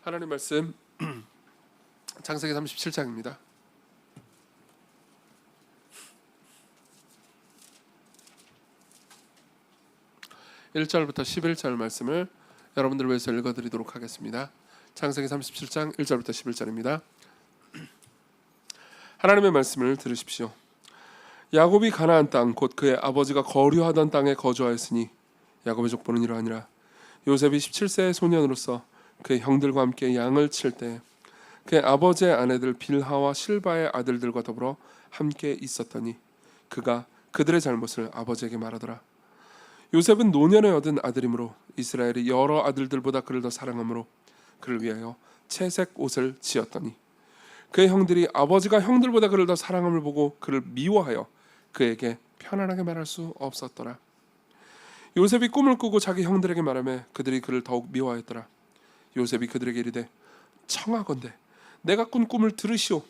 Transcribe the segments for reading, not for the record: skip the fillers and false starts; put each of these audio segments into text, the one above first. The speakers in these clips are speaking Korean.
하나님 말씀 창세기 37장입니다. 1절부터 11절 말씀을 여러분들 위해서 읽어드리도록 하겠습니다. 창세기 37장 1절부터 11절입니다. 하나님의 말씀을 들으십시오. 야곱이 가나안 땅 곧 그의 아버지가 거류하던 땅에 거주하였으니 야곱의 족보는 이러하니라. 요셉이 17세의 소년으로서 그의 형들과 함께 양을 칠 때 그의 아버지의 아내들 빌하와 실바의 아들들과 더불어 함께 있었더니 그가 그들의 잘못을 아버지에게 말하더라. 요셉은 노년에 얻은 아들이므로 이스라엘이 여러 아들들보다 그를 더 사랑하므로 그를 위하여 채색 옷을 지었더니 그의 형들이 아버지가 형들보다 그를 더 사랑함을 보고 그를 미워하여 그에게 편안하게 말할 수 없었더라. 요셉이 꿈을 꾸고 자기 형들에게 말하며 그들이 그를 더욱 미워하였더라. 요셉이 그들에게 이르되 청하건대 내가 꾼 꿈을 들으시오.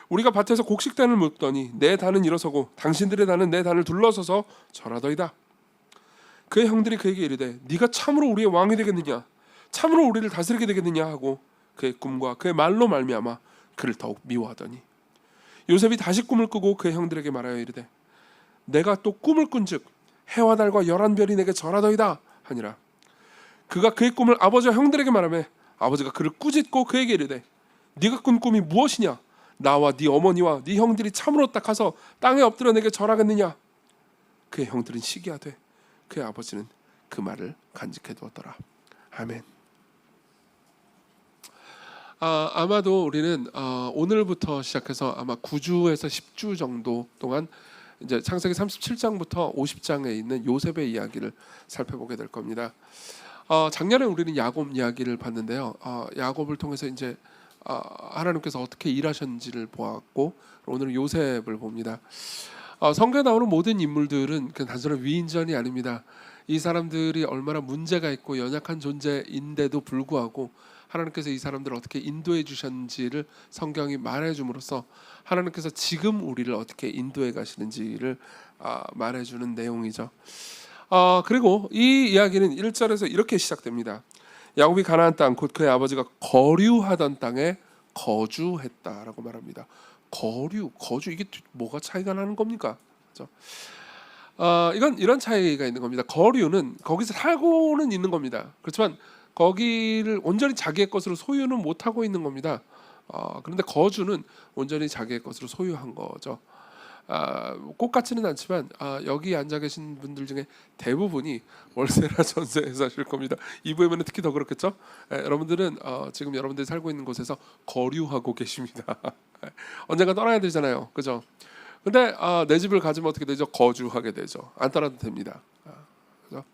우리가 밭에서 곡식단을 묶더니 내 단은 일어서고 당신들의 단은 내 단을 둘러서서 절하더이다. 그의 형들이 그에게 이르되 네가 참으로 우리의 왕이 되겠느냐, 참으로 우리를 다스리게 되겠느냐 하고 그의 꿈과 그의 말로 말미암아 그를 더욱 미워하더니 요셉이 다시 꿈을 꾸고 그의 형들에게 말하여 이르되 내가 또 꿈을 꾼즉 해와 달과 11별이 내게 절하더이다 하니라. 그가 그의 꿈을 아버지와 형들에게 말하며 아버지가 그를 꾸짖고 그에게 이르되 네가 꾼 꿈이 무엇이냐, 나와 네 어머니와 네 형들이 참으로 딱 가서 땅에 엎드려 내게 절하겠느냐. 그의 형들은 시기하되 그의 아버지는 그 말을 간직해 두었더라. 아멘. 아마도 우리는 오늘부터 시작해서 아마 9주에서 10주 정도 동안 이제 창세기 37장부터 50장에 있는 요셉의 이야기를 살펴보게 될 겁니다. 작년에 우리는 야곱 이야기를 봤는데요. 야곱을 통해서 이제 하나님께서 어떻게 일하셨는지를 보았고 오늘은 요셉을 봅니다. 성경에 나오는 모든 인물들은 그냥 단순한 위인전이 아닙니다. 이 사람들이 얼마나 문제가 있고 연약한 존재인데도 불구하고 하나님께서 이 사람들을 어떻게 인도해 주셨는지를 성경이 말해 줌으로써 하나님께서 지금 우리를 어떻게 인도해 가시는지를 말해 주는 내용이죠. 그리고 이 이야기는 1절에서 이렇게 시작됩니다. 야곱이 가나안 땅 곧 그의 아버지가 거류하던 땅에 거주했다라고 말합니다. 거주 이게 뭐가 차이가 나는 겁니까? 그렇죠? 이건 이런 차이가 있는 겁니다. 거류는 거기서 살고는 있는 겁니다. 그렇지만 거기를 온전히 자기의 것으로 소유는 못 하고 있는 겁니다. 그런데 거주는 온전히 자기의 것으로 소유한 거죠. 꼭 같지는 않지만 여기 앉아 계신 분들 중에 대부분이 월세나 전세에 사실 겁니다. 이 부분은 특히 더 그렇겠죠. 여러분들은 지금 여러분들이 살고 있는 곳에서 거류하고 계십니다. 언젠가 떠나야 되잖아요, 그죠? 근데 내 집을 가지면 어떻게 되죠? 거주하게 되죠. 안 떠나도 됩니다. 그죠?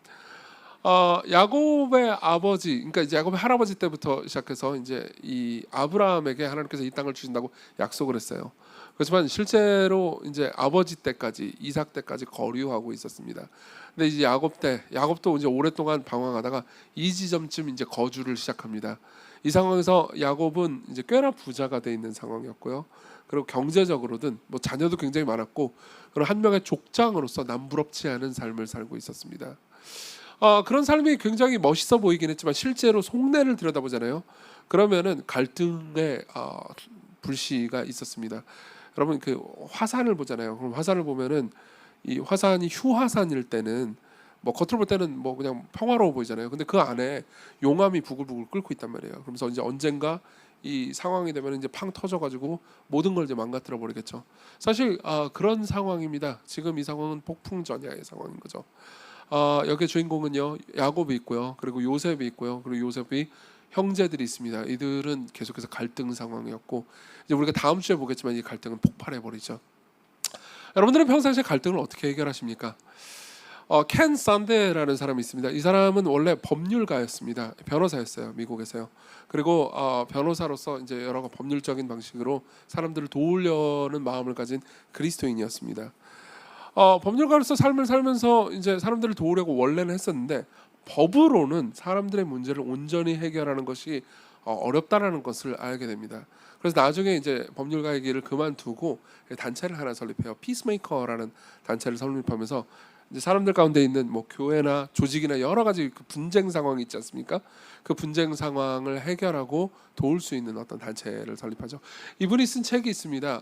야곱의 아버지, 그러니까 이제 야곱의 할아버지 때부터 시작해서 이제 이 아브라함에게 하나님께서 이 땅을 주신다고 약속을 했어요. 그렇지만 실제로 이제 아버지 때까지, 이삭 때까지 거류하고 있었습니다. 근데 이제 야곱도 이제 오랫동안 방황하다가 이 지점쯤 이제 거주를 시작합니다. 이 상황에서 야곱은 이제 꽤나 부자가 돼 있는 상황이었고요. 그리고 경제적으로든 뭐 자녀도 굉장히 많았고, 그리고 한 명의 족장으로서 남부럽지 않은 삶을 살고 있었습니다. 그런 삶이 굉장히 멋있어 보이긴 했지만 실제로 속내를 들여다보잖아요. 그러면은 갈등의 불씨가 있었습니다. 여러분 그 화산을 보잖아요. 그럼 화산을 보면은 이 화산이 휴화산일 때는 뭐 겉으로 볼 때는 뭐 그냥 평화로워 보이잖아요. 근데 그 안에 용암이 부글부글 끓고 있단 말이에요. 그러면서 이제 언젠가 이 상황이 되면 이제 팡 터져가지고 모든 걸 이제 망가뜨려 버리겠죠. 사실 그런 상황입니다. 지금 이 상황은 폭풍전야의 상황인 거죠. 여기 주인공은요 야곱이 있고요, 그리고 요셉이 있고요, 그리고 요셉이 형제들이 있습니다. 이들은 계속해서 갈등 상황이었고 이제 우리가 다음 주에 보겠지만 이 갈등은 폭발해 버리죠. 여러분들은 평상시에 갈등을 어떻게 해결하십니까? 켄 산데라는 사람이 있습니다. 이 사람은 원래 법률가였습니다. 변호사였어요, 미국에서요. 그리고 변호사로서 이제 여러 법률적인 방식으로 사람들을 도우려는 마음을 가진 그리스도인이었습니다. 법률가로서 삶을 살면서 이제 사람들을 도우려고 원래는 했었는데 법으로는 사람들의 문제를 온전히 해결하는 것이 어렵다라는 것을 알게 됩니다. 그래서 나중에 이제 법률가의 길을 그만두고 단체를 하나 설립해요. 피스메이커라는 단체를 설립하면서 이제 사람들 가운데 있는 뭐 교회나 조직이나 여러 가지 그 분쟁 상황이 있지 않습니까? 그 분쟁 상황을 해결하고 도울 수 있는 어떤 단체를 설립하죠. 이분이 쓴 책이 있습니다.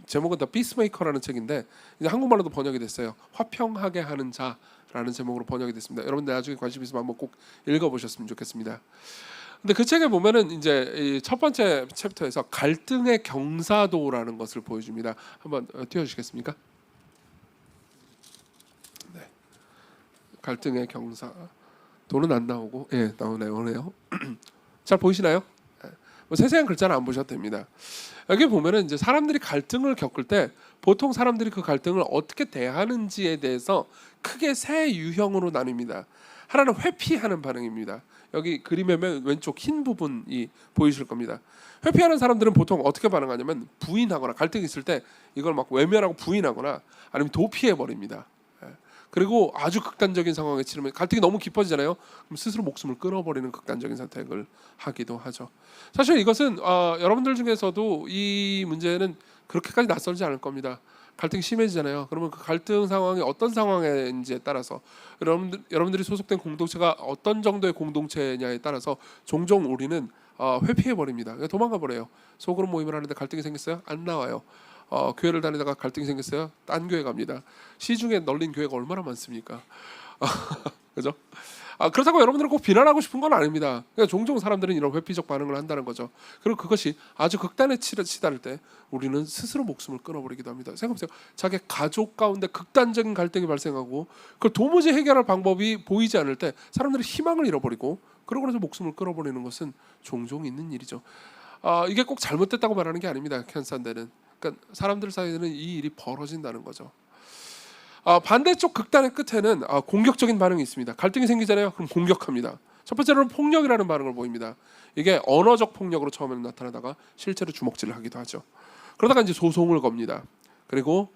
제목은 The Peacemaker라는 책인데 이제 한국말로도 번역이 됐어요. 화평하게 하는 자라는 제목으로 번역이 됐습니다. 여러분들 나중에 관심 있으면 한번 꼭 읽어보셨으면 좋겠습니다. 근데 그 책에 보면은 이제 이 첫 번째 챕터에서 갈등의 경사도라는 것을 보여줍니다. 한번 띄워주시겠습니까? 네, 갈등의 경사도는 안 나오고, 예, 나오네요. 잘 보이시나요? 뭐 세세한 글자는 안 보셔도 됩니다. 여기 보면은 이제 사람들이 갈등을 겪을 때 보통 사람들이 그 갈등을 어떻게 대하는지에 대해서 크게 세 유형으로 나뉩니다. 하나는 회피하는 반응입니다. 여기 그림의 왼쪽 흰 부분이 보이실 겁니다. 회피하는 사람들은 보통 어떻게 반응하냐면 부인하거나 갈등이 있을 때 이걸 막 외면하고 부인하거나 아니면 도피해 버립니다. 그리고 아주 극단적인 상황에 치르면 갈등이 너무 깊어지잖아요. 그럼 스스로 목숨을 끊어버리는 극단적인 선택을 하기도 하죠. 사실 이것은 여러분들 중에서도 이 문제는 그렇게까지 낯설지 않을 겁니다. 갈등이 심해지잖아요. 그러면 그 갈등 상황이 어떤 상황인지에 따라서 여러분들이 소속된 공동체가 어떤 정도의 공동체냐에 따라서 종종 우리는 회피해 버립니다. 도망가 버려요. 소그룹 모임을 하는데 갈등이 생겼어요? 안 나와요. 교회를 다니다가 갈등이 생겼어요? 딴 교회 갑니다. 시중에 널린 교회가 얼마나 많습니까? 그죠? 그렇다고 여러분들은 꼭 비난하고 싶은 건 아닙니다. 그러니까 종종 사람들은 이런 회피적 반응을 한다는 거죠. 그리고 그것이 아주 극단에 치달을 때 우리는 스스로 목숨을 끊어버리기도 합니다. 생각해보세요. 자기 가족 가운데 극단적인 갈등이 발생하고 그걸 도무지 해결할 방법이 보이지 않을 때 사람들이 희망을 잃어버리고 그러고 나서 목숨을 끊어버리는 것은 종종 있는 일이죠. 이게 꼭 잘못됐다고 말하는 게 아닙니다. 캔산데는. 그러니까 사람들 사이에는 이 일이 벌어진다는 거죠. 반대쪽 극단의 끝에는 공격적인 반응이 있습니다. 갈등이 생기잖아요. 그럼 공격합니다. 첫 번째로는 폭력이라는 반응을 보입니다. 이게 언어적 폭력으로 처음에는 나타나다가 실제로 주먹질을 하기도 하죠. 그러다가 이제 소송을 겁니다. 그리고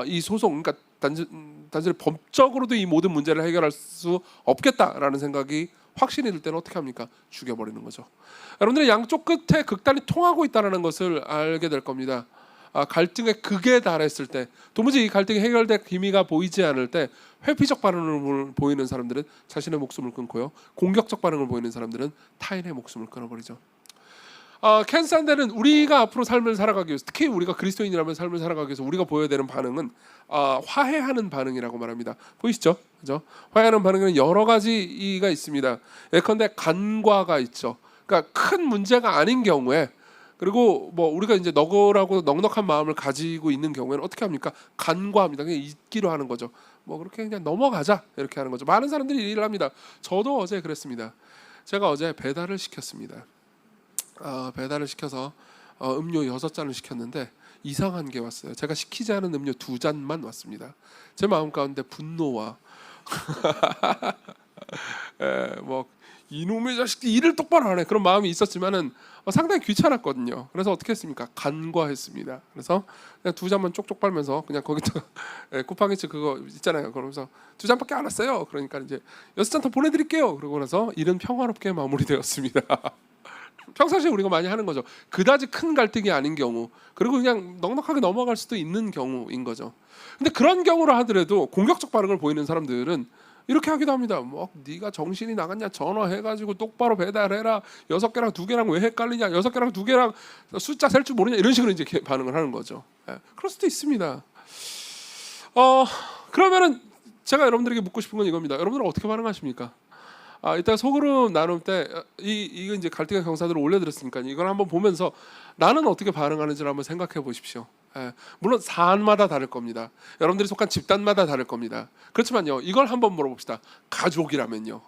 이 소송, 그러니까 단순히 법적으로도 이 모든 문제를 해결할 수 없겠다라는 생각이 확신이 들 때는 어떻게 합니까? 죽여버리는 거죠. 여러분들이 양쪽 끝에 극단이 통하고 있다는 것을 알게 될 겁니다. 갈등의 극에 달했을 때 도무지 이 갈등이 해결될 기미가 보이지 않을 때 회피적 반응을 보이는 사람들은 자신의 목숨을 끊고요. 공격적 반응을 보이는 사람들은 타인의 목숨을 끊어버리죠. 캔산데는 우리가 앞으로 삶을 살아가기 위해서 특히 우리가 그리스도인이라면 삶을 살아가기 위해서 우리가 보여야 되는 반응은 화해하는 반응이라고 말합니다. 보이시죠? 그죠? 화해하는 반응에는 여러 가지가 있습니다. 예컨대 간과가 있죠. 그러니까 큰 문제가 아닌 경우에 그리고 뭐 우리가 이제 너그라고 넉넉한 마음을 가지고 있는 경우에는 어떻게 합니까? 간과합니다. 그냥 잊기로 하는 거죠. 뭐 그렇게 그냥 넘어가자 이렇게 하는 거죠. 많은 사람들이 이 일을 합니다. 저도 어제 그랬습니다. 제가 어제 배달을 시켰습니다. 배달을 시켜서 음료 6잔을 시켰는데 이상한 게 왔어요. 제가 시키지 않은 음료 2잔만 왔습니다. 제 마음 가운데 분노와 뭐 이놈의 자식들 일을 똑바로 하네 그런 마음이 있었지만은 상당히 귀찮았거든요. 그래서 어떻게 했습니까? 간과했습니다. 그래서 그냥 2잔만 쪽쪽 빨면서 그냥 거기다 쿠팡이츠 그거 있잖아요. 그러면서 2잔밖에 안 왔어요. 그러니까 이제 6잔 더 보내드릴게요. 그러고 나서 일은 평화롭게 마무리되었습니다. 평상시에 우리가 많이 하는 거죠. 그다지 큰 갈등이 아닌 경우 그리고 그냥 넉넉하게 넘어갈 수도 있는 경우인 거죠. 근데 그런 경우로 하더라도 공격적 반응을 보이는 사람들은 이렇게 하기도 합니다. 뭐 네가 정신이 나갔냐 전화해가지고 똑바로 배달해라. 6개랑 2개랑 왜 헷갈리냐. 6개랑 2개랑 숫자 셀 줄 모르냐. 이런 식으로 이제 반응을 하는 거죠. 그럴 수도 있습니다. 그러면은 제가 여러분들에게 묻고 싶은 건 이겁니다. 여러분들은 어떻게 반응하십니까? 이따 소그룹 나눌 때 이거 이제 갈등의 경사들을 올려드렸으니까 이걸 한번 보면서 나는 어떻게 반응하는지를 한번 생각해 보십시오. 물론 사안마다 다를 겁니다. 여러분들이 속한 집단마다 다를 겁니다. 그렇지만요, 이걸 한번 물어봅시다. 가족이라면요,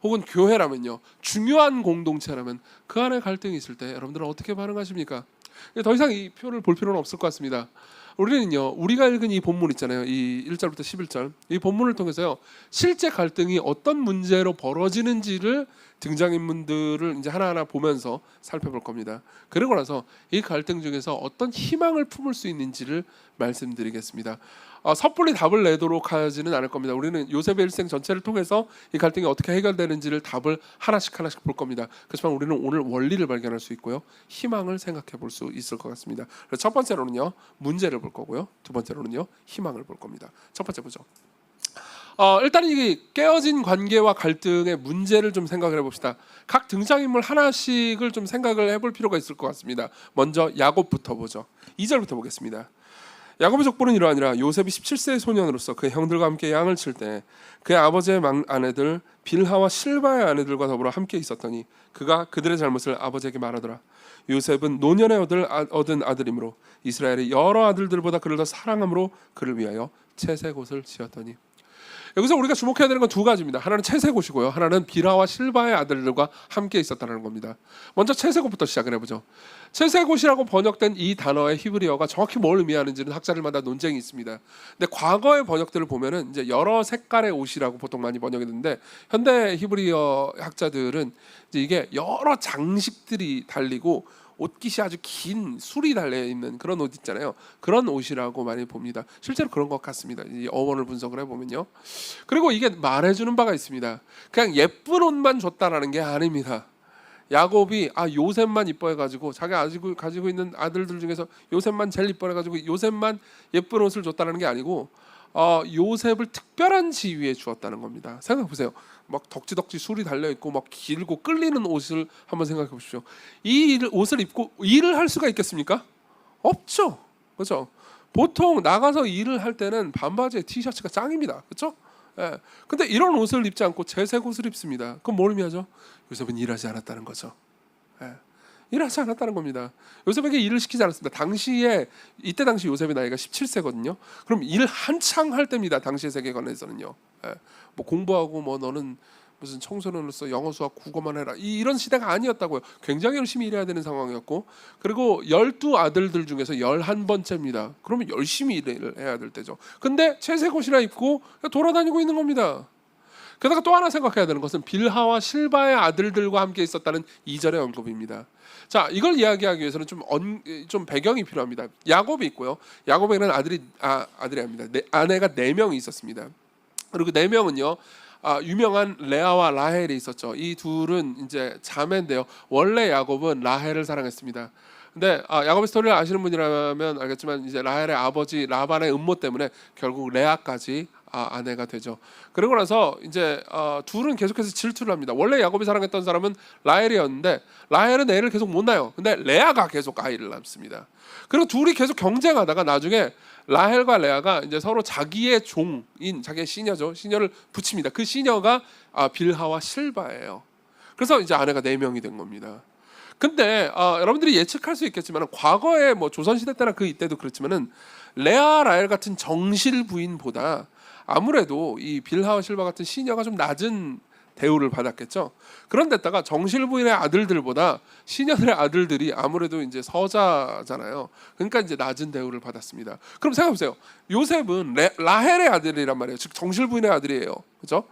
혹은 교회라면요, 중요한 공동체라면 그 안에 갈등이 있을 때 여러분들은 어떻게 반응하십니까? 더 이상 이 표를 볼 필요는 없을 것 같습니다. 우리는요, 우리가 읽은 이 본문 있잖아요. 이 1절부터 11절 이 본문을 통해서요, 실제 갈등이 어떤 문제로 벌어지는지를 등장인물들을 이제 하나하나 보면서 살펴볼 겁니다. 그러고 나서 이 갈등 중에서 어떤 희망을 품을 수 있는지를 말씀드리겠습니다. 섣불리 답을 내도록 하지는 않을 겁니다. 우리는 요셉의 일생 전체를 통해서 이 갈등이 어떻게 해결되는지를 답을 하나씩 볼 겁니다. 그렇지만 우리는 오늘 원리를 발견할 수 있고요, 희망을 생각해 볼 수 있을 것 같습니다. 그래서 첫 번째로는요, 문제를 볼 거고요, 두 번째로는요, 희망을 볼 겁니다. 첫 번째 보죠. 일단 이 깨어진 관계와 갈등의 문제를 좀 생각을 해봅시다. 각 등장인물 하나씩을 좀 생각을 해볼 필요가 있을 것 같습니다. 먼저 야곱부터 보죠. 2절부터 보겠습니다. 야곱의 족보는 이러하니라. 요셉이 17세의 소년으로서 그의 형들과 함께 양을 칠 때 그의 아버지의 아내들 빌하와 실바의 아내들과 더불어 함께 있었더니 그가 그들의 잘못을 아버지에게 말하더라. 요셉은 노년에 얻은 아들이므로 이스라엘의 여러 아들들보다 그를 더 사랑함으로 그를 위하여 채색옷을 지었더니. 여기서 우리가 주목해야 되는 건 두 가지입니다. 하나는 채색옷이고요, 하나는 빌하와 실바의 아들들과 함께 있었다는 겁니다. 먼저 채색옷부터 시작을 해보죠. 채색옷이라고 번역된 이 단어의 히브리어가 정확히 뭘 의미하는지는 학자들마다 논쟁이 있습니다. 근데 과거의 번역들을 보면은 이제 여러 색깔의 옷이라고 보통 많이 번역이 되는데, 현대 히브리어 학자들은 이제 이게 여러 장식들이 달리고 옷깃이 아주 긴 술이 달려 있는 그런 옷 있잖아요. 그런 옷이라고 많이 봅니다. 실제로 그런 것 같습니다. 이 어원을 분석을 해보면요. 그리고 이게 말해주는 바가 있습니다. 그냥 예쁜 옷만 줬다라는 게 아닙니다. 야곱이 요셉만 이뻐해가지고 자기가 가지고 있는 아들들 중에서 요셉만 제일 이뻐해가지고 요셉만 예쁜 옷을 줬다는 게 아니고 요셉을 특별한 지위에 주었다는 겁니다. 생각해 보세요. 막 덕지덕지 술이 달려 있고 막 길고 끌리는 옷을 한번 생각해 보십시오. 이 옷을 입고 일을 할 수가 있겠습니까? 없죠. 그렇죠? 보통 나가서 일을 할 때는 반바지에 티셔츠가 짱입니다. 그렇죠? 예. 근데 이런 옷을 입지 않고 재색 옷을 입습니다. 그럼 뭘 의미하죠? 요셉은 일하지 않았다는 거죠. 예. 일하지 않았다는 겁니다. 요셉에게 일을 시키지 않았습니다. 이때 당시 요셉의 나이가 17세거든요. 그럼 일 한창 할 때입니다. 당시의 세계관에서는요. 예. 뭐 공부하고 뭐 너는 무슨 청소년으로서 영어, 수학, 국어만 해라, 이런 시대가 아니었다고요. 굉장히 열심히 일해야 되는 상황이었고, 그리고 12아들들 중에서 11번째입니다. 그러면 열심히 일을 해야 될 때죠. 근데 채색옷이나 입고 돌아다니고 있는 겁니다. 게다가 또 하나 생각해야 되는 것은 빌하와 실바의 아들들과 함께 있었다는 2절의 언급입니다. 자, 이걸 이야기하기 위해서는 좀 배경이 필요합니다. 야곱이 있고요. 야곱에게는 아들이 아닙니다. 아내가 4명이 있었습니다. 그리고 4명은요, 유명한 레아와 라헬이 있었죠. 이 둘은 이제 자매인데요. 원래 야곱은 라헬을 사랑했습니다. 근데 야곱의 스토리를 아시는 분이라면 알겠지만 이제 라헬의 아버지 라반의 음모 때문에 결국 레아까지 아내가 되죠. 그러고 나서 이제 둘은 계속해서 질투를 합니다. 원래 야곱이 사랑했던 사람은 라헬이었는데 라헬은 애를 계속 못 낳아요. 근데 레아가 계속 아이를 낳습니다. 그리고 둘이 계속 경쟁하다가 나중에 라헬과 레아가 이제 서로 자기의 종인, 자기의 시녀죠, 시녀를 붙입니다. 그 시녀가 빌하와 실바예요. 그래서 이제 아내가 4명이 된 겁니다. 근데 여러분들이 예측할 수 있겠지만 과거에 뭐 조선시대 때나 그 이때도 그렇지만은 레아 라헬 같은 정실 부인보다 아무래도 이 빌하와 실바 같은 시녀가 좀 낮은 대우를 받았겠죠. 그런데다가 정실 부인의 아들들보다 시녀들의 아들들이 아무래도 이제 서자잖아요. 그러니까 이제 낮은 대우를 받았습니다. 그럼 생각해보세요. 요셉은 라헬의 아들이란 말이에요. 즉 정실 부인의 아들이에요. 그렇죠?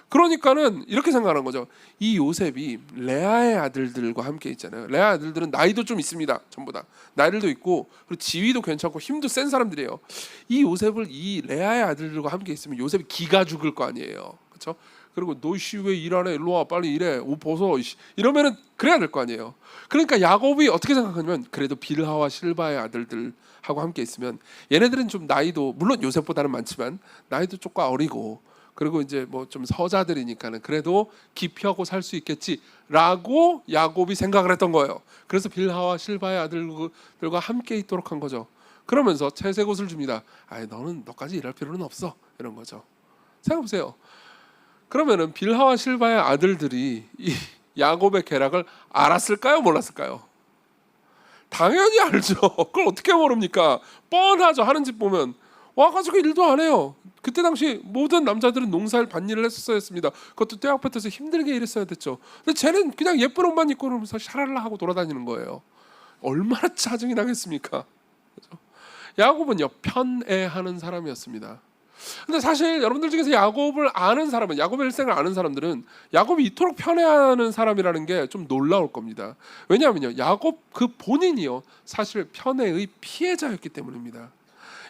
그러니까는 이렇게 생각하는 거죠. 이 요셉이 레아의 아들들과 함께 있잖아요. 레아 아들들은 나이도 좀 있습니다. 전부 다 나이도 있고 그리고 지위도 괜찮고 힘도 센 사람들이에요. 이 요셉을 이 레아의 아들들과 함께 있으면 요셉이 기가 죽을 거 아니에요. 그렇죠? 그리고 너씨 왜 일 안 해? 일로 와, 빨리 일해, 옷 벗어, 이러면은 그래야 될 거 아니에요. 그러니까 야곱이 어떻게 생각하냐면 그래도 빌하와 실바의 아들들하고 함께 있으면 얘네들은 좀 나이도 물론 요셉보다는 많지만 나이도 조금 어리고 그리고 이제 뭐 좀 서자들이니까는 그래도 기피하고 살 수 있겠지라고 야곱이 생각을 했던 거예요. 그래서 빌하와 실바의 아들들과 함께 있도록 한 거죠. 그러면서 채색옷을 줍니다. 너는 너까지 일할 필요는 없어, 이런 거죠. 생각해보세요. 그러면은 빌하와 실바의 아들들이 이 야곱의 계략을 알았을까요, 몰랐을까요? 당연히 알죠. 그걸 어떻게 모릅니까? 뻔하죠. 하는 집 보면 와가지고 일도 안 해요. 그때 당시 모든 남자들은 농사일 밭일을 했었어야 그것도 떼 아파트에서 힘들게 일했어야 됐죠. 근데 쟤는 그냥 예쁜 옷만 입고 그러면서 샤랄라 하고 돌아다니는 거예요. 얼마나 짜증이 나겠습니까? 그렇죠? 야곱은요, 편애하는 사람이었습니다. 근데 사실 여러분들 중에서 야곱의 일생을 아는 사람들은 야곱이 이토록 편애하는 사람이라는 게 좀 놀라울 겁니다. 왜냐하면요, 야곱 그 본인이요 사실 편애의 피해자였기 때문입니다.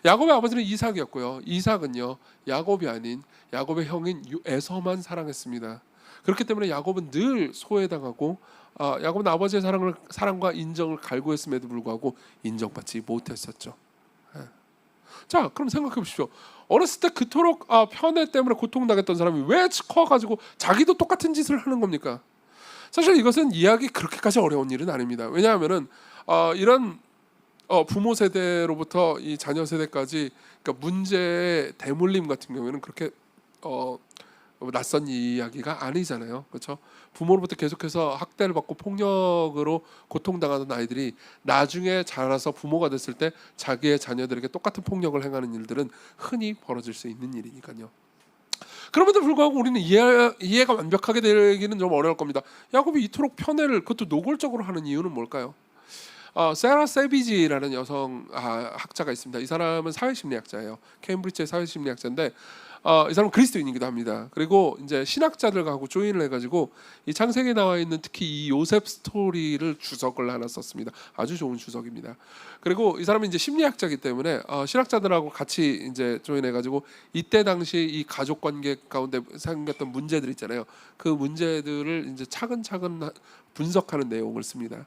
야곱의 아버지는 이삭이었고요, 이삭은요 야곱이 아닌 야곱의 형인 에서만 사랑했습니다. 그렇기 때문에 야곱은 늘 소외당하고 야곱은 아버지의 사랑과 인정을 갈구했음에도 불구하고 인정받지 못했었죠. 자, 그럼 생각해 보십시오. 어렸을 때 그토록 편애 때문에 고통당했던 사람이 왜 커가지고 자기도 똑같은 짓을 하는 겁니까? 사실 이것은 이해하기 그렇게까지 어려운 일은 아닙니다. 왜냐하면은 이런 부모 세대로부터 이 자녀 세대까지, 그러니까 문제의 대물림 같은 경우에는 그렇게 낯선 이야기가 아니잖아요. 그렇죠? 부모로부터 계속해서 학대를 받고 폭력으로 고통당하는 아이들이 나중에 자라서 부모가 됐을 때 자기의 자녀들에게 똑같은 폭력을 행하는 일들은 흔히 벌어질 수 있는 일이니까요. 그럼에도 불구하고 우리는 이해가 완벽하게 되기는 좀 어려울 겁니다. 야곱이 이토록 편애를, 그것도 노골적으로 하는 이유는 뭘까요? 세라 세비지라는 여성 학자가 있습니다. 이 사람은 사회심리학자예요. 케임브리지의 사회심리학자인데 이 사람은 그리스도인이기도 합니다. 그리고 이제 신학자들하고 조인을 해가지고 이 창세기에 나와 있는 특히 이 요셉 스토리를 주석을 하나 썼습니다. 아주 좋은 주석입니다. 그리고 이 사람은 이제 심리학자이기 때문에 신학자들하고 같이 이제 조인해가지고 이때 당시 이 가족 관계 가운데 생겼던 문제들 있잖아요. 그 문제들을 이제 차근차근 분석하는 내용을 씁니다.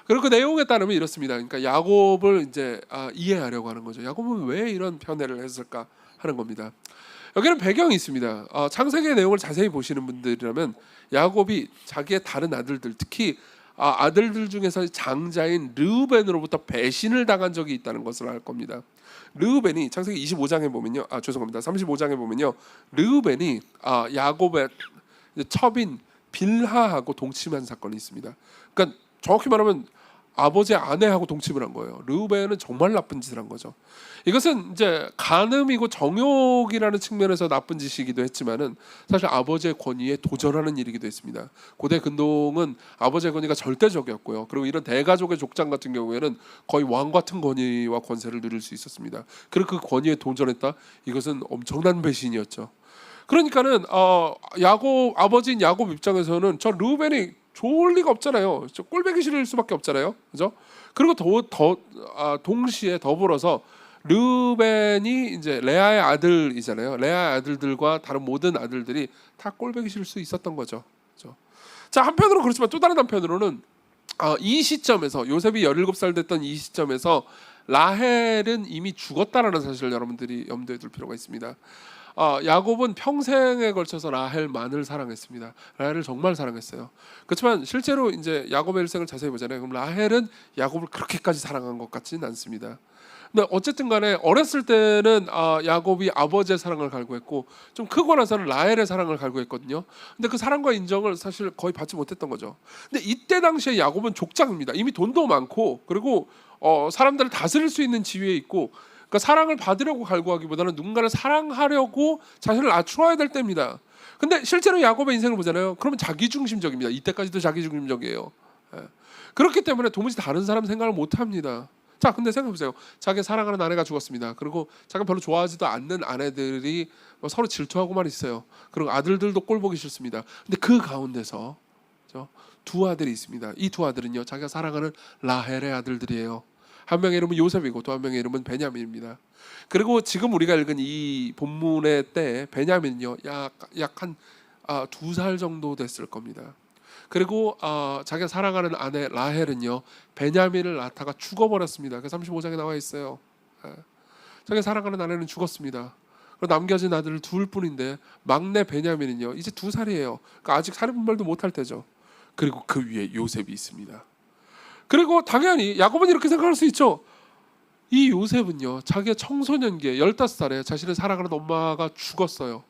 그리고 그 내용에 따르면 이렇습니다. 그러니까 야곱을 이제 이해하려고 하는 거죠. 야곱은 왜 이런 편애를 했을까 하는 겁니다. 여기는 배경이 있습니다. 창세기의 내용을 자세히 보시는 분들이라면 야곱이 자기의 다른 아들들, 특히 아들들 중에서 장자인 르우벤으로부터 배신을 당한 적이 있다는 것을 알 겁니다. 르우벤이 창세기 25장에 보면요, 35장에 보면요, 르우벤이 야곱의 첩인 빌하하고 동침한 사건이 있습니다. 그러니까 정확히 말하면 아버지의 아내하고 동침을 한 거예요. 르우벤은 정말 나쁜 짓을 한 거죠. 이것은 이제 간음이고 정욕이라는 측면에서 나쁜 짓이기도 했지만은 사실 아버지의 권위에 도전하는 일이기도 했습니다. 고대 근동은 아버지의 권위가 절대적이었고요. 그리고 이런 대가족의 족장 같은 경우에는 거의 왕 같은 권위와 권세를 누릴 수 있었습니다. 그리고 그 권위에 도전했다. 이것은 엄청난 배신이었죠. 그러니까는 아버지인 야곱 입장에서는 저 르우벤이 좋을 리가 없잖아요. 저 꼴배기 싫을 수밖에 없잖아요. 그죠? 그리고 동시에 더불어서 르벤이 이제 레아의 아들이잖아요. 레아의 아들들과 다른 모든 아들들이 다 꼴배기 싫을 수 있었던 거죠. 그죠? 자, 한편으로 그렇지만 또 다른 한편으로는 이 시점에서 요셉이 17살 됐던 이 시점에서 라헬은 이미 죽었다라는 사실을 여러분들이 염두에 둘 필요가 있습니다. 야곱은 평생에 걸쳐서 라헬만을 사랑했습니다. 라헬을 정말 사랑했어요. 그렇지만 실제로 이제 야곱의 일생을 자세히 보잖아요. 그럼 라헬은 야곱을 그렇게까지 사랑한 것 같지는 않습니다. 근데 어쨌든 간에 어렸을 때는 야곱이 아버지의 사랑을 갈구했고 좀 크고 나서는 라헬의 사랑을 갈구했거든요. 근데 그 사랑과 인정을 사실 거의 받지 못했던 거죠. 근데 이때 당시에 야곱은 족장입니다. 이미 돈도 많고 그리고 사람들을 다스릴 수 있는 지위에 있고, 그러니까 사랑을 받으려고 갈구하기보다는 누군가를 사랑하려고 자신을 낮추어야 될 때입니다. 근데 실제로 야곱의 인생을 보잖아요. 그러면 자기중심적입니다. 이때까지도 자기중심적이에요. 그렇기 때문에 도무지 다른 사람 생각을 못합니다. 자, 근데 생각해보세요. 자기 사랑하는 아내가 죽었습니다. 그리고 자기가 별로 좋아하지도 않는 아내들이 서로 질투하고만 있어요. 그리고 아들들도 꼴 보기 싫습니다. 근데 그 가운데서 두 아들이 있습니다. 이 두 아들은요, 자기가 사랑하는 라헬의 아들들이에요. 한 명의 이름은 요셉이고 또 한 명의 이름은 베냐민입니다. 그리고 지금 우리가 읽은 이 본문의 때 베냐민은요, 약 한 2살 정도 됐을 겁니다. 그리고 자기가 사랑하는 아내 라헬은요, 베냐민을 낳다가 죽어버렸습니다. 그 35장에 나와 있어요. 자기가 사랑하는 아내는 죽었습니다. 그리고 남겨진 아들 둘뿐인데 막내 베냐민은요, 이제 2살이에요. 그러니까 아직 사리분별도 못할 때죠. 그리고 그 위에 요셉이 있습니다. 그리고 당연히 야곱은 이렇게 생각할 수 있죠. 이 요셉은요, 자기의 청소년기에 15살에 자신을 사랑하는 엄마가 죽었어요.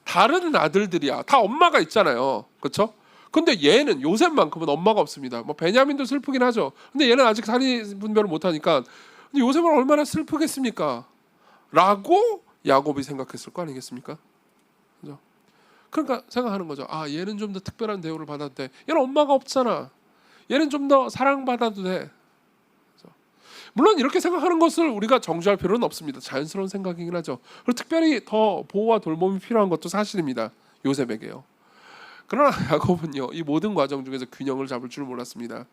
다른 아들들이야 다 엄마가 있잖아요. 그렇죠? 근데 얘는 요셉만큼은 엄마가 없습니다. 뭐 베냐민도 슬프긴 하죠. 근데 얘는 아직 사리 분별을 못하니까 요셉은 얼마나 슬프겠습니까? 라고 야곱이 생각했을 거 아니겠습니까? 그죠? 그러니까 생각하는 거죠. 얘는 좀 더 특별한 대우를 받아도 돼. 얘는 엄마가 없잖아. 얘는 좀 더 사랑받아도 돼. 그죠? 물론 이렇게 생각하는 것을 우리가 정죄할 필요는 없습니다. 자연스러운 생각이긴 하죠. 그리고 특별히 더 보호와 돌봄이 필요한 것도 사실입니다. 요셉에게요. 그러나 야곱은요, 이 모든 과정 중에서 균형을 잡을 줄 몰랐습니다.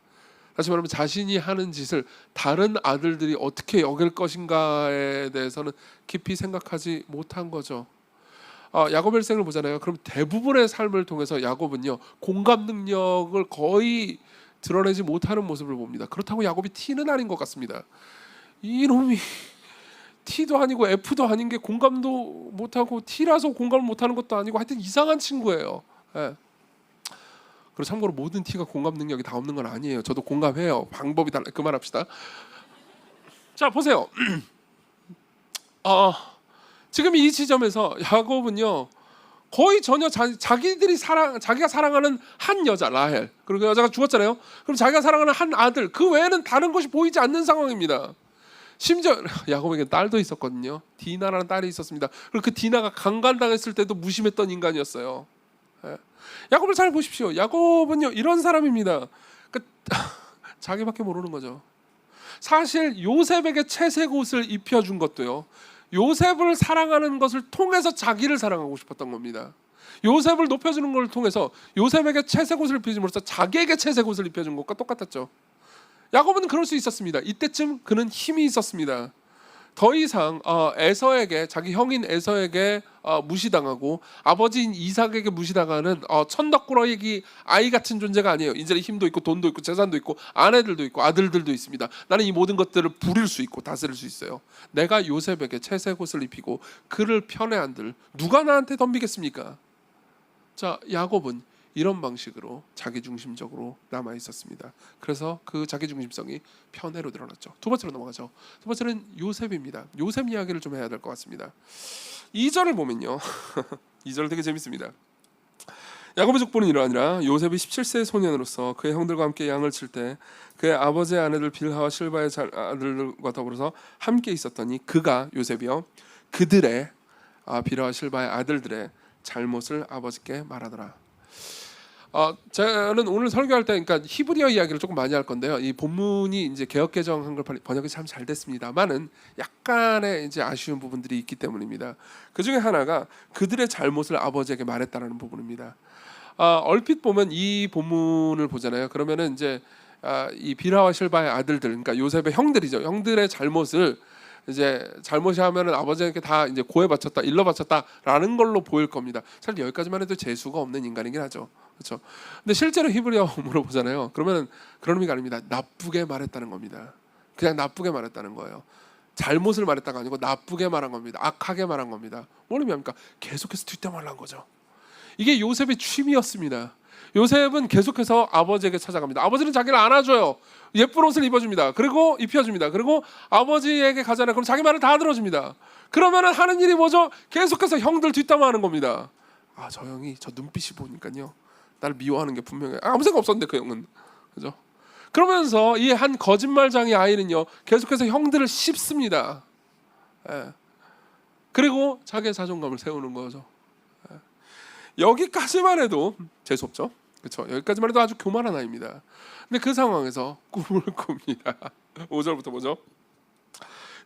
다시 말하면 자신이 하는 짓을 다른 아들들이 어떻게 여길 것인가에 대해서는 깊이 생각하지 못한 거죠. 야곱의 일생을 보잖아요. 그럼 대부분의 삶을 통해서 야곱은요, 공감 능력을 거의 드러내지 못하는 모습을 봅니다. 그렇다고 야곱이 티는 아닌 것 같습니다. 이놈이 T도 아니고 F도 아닌 게 공감도 못하고 T라서 공감을 못하는 것도 아니고 하여튼 이상한 친구예요. 예. 그리고 참고로 모든 T가 공감 능력이 다 없는 건 아니에요. 저도 공감해요. 방법이 달라. 그만합시다. 자 보세요. 지금 이 지점에서 야곱은요 거의 전혀 자기가 사랑하는 한 여자 라헬, 그리고 그 여자가 죽었잖아요. 그럼 자기가 사랑하는 한 아들, 그 외에는 다른 것이 보이지 않는 상황입니다. 심지어 야곱에게 딸도 있었거든요. 디나라는 딸이 있었습니다. 그리고 그 디나가 강간당했을 때도 무심했던 인간이었어요. 예. 야곱을 잘 보십시오. 야곱은요 이런 사람입니다. 자기밖에 모르는 거죠. 사실 요셉에게 채색 옷을 입혀준 것도요, 요셉을 사랑하는 것을 통해서 자기를 사랑하고 싶었던 겁니다. 요셉을 높여주는 걸 통해서 요셉에게 채색 옷을 입혀줌으로써 자기에게 채색 옷을 입혀준 것과 똑같았죠. 야곱은 그럴 수 있었습니다. 이때쯤 그는 힘이 있었습니다. 더 이상 에서에게, 자기 형인 에서에게 무시당하고 아버지인 이삭에게 무시당하는 천덕꾸러기 아이 같은 존재가 아니에요. 이제는 힘도 있고 돈도 있고 재산도 있고 아내들도 있고 아들들도 있습니다. 나는 이 모든 것들을 부릴 수 있고 다스릴 수 있어요. 내가 요셉에게 채색 옷을 입히고 그를 편에 안들 누가 나한테 덤비겠습니까? 자, 야곱은 이런 방식으로 자기중심적으로 남아 있었습니다. 그래서 그 자기중심성이 편애로 드러났죠. 두 번째로 넘어가죠. 두 번째는 요셉입니다. 요셉 이야기를 좀 해야 될 것 같습니다. 2절을 보면요. 2절 되게 재밌습니다. 야곱의 족보는 이러하니라. 요셉이 17세의 소년으로서 그의 형들과 함께 양을 칠 때 그의 아버지의 아내들 빌하와 실바의 아들들과 더불어서 함께 있었더니 그가, 요셉이요, 그들의 빌하와 실바의 아들들의 잘못을 아버지께 말하더라. 저는 오늘 설교할 때, 그러니까 히브리어 이야기를 조금 많이 할 건데요. 이 본문이 이제 개역 개정한 걸 번역이 참 잘 됐습니다만은 약간의 이제 아쉬운 부분들이 있기 때문입니다. 그 중에 하나가 그들의 잘못을 아버지에게 말했다라는 부분입니다. 얼핏 보면 이 본문을 보잖아요. 그러면은 이제 이 빌하와 실바의 아들들, 그러니까 요셉의 형들이죠. 형들의 잘못을 이제 잘못이 하면은 아버지에게 다 이제 고해 바쳤다, 일러 바쳤다라는 걸로 보일 겁니다. 사실 여기까지만 해도 재수가 없는 인간이긴 하죠. 그렇죠. 근데 실제로 히브리어 물어보잖아요. 그러면 그런 의미가 아닙니다. 나쁘게 말했다는 겁니다. 그냥 나쁘게 말했다는 거예요. 잘못을 말했다가 아니고 나쁘게 말한 겁니다. 악하게 말한 겁니다. 뭘 의미합니까? 계속해서 뒷담화를 거죠. 이게 요셉의 취미였습니다. 요셉은 계속해서 아버지에게 찾아갑니다. 아버지는 자기를 안아줘요. 예쁜 옷을 입어줍니다. 그리고 입혀줍니다. 그리고 아버지에게 가잖아요. 그럼 자기 말을 다 들어줍니다. 그러면은 하는 일이 뭐죠? 계속해서 형들 뒷담화하는 겁니다. 저 형이 저 눈빛이 보니까요, 나를 미워하는 게 분명해. 아무 생각 없었는데 그 형은, 그죠? 그러면서 이 한 거짓말장이 아이는요 계속해서 형들을 씹습니다. 예. 그리고 자기의 자존감을 세우는 거죠. 예. 여기까지만 해도 재수 없죠. 그렇죠? 여기까지만 해도 아주 교만한 아이입니다. 근데 그 상황에서 꿈을 꿉니다. 5절부터 보죠.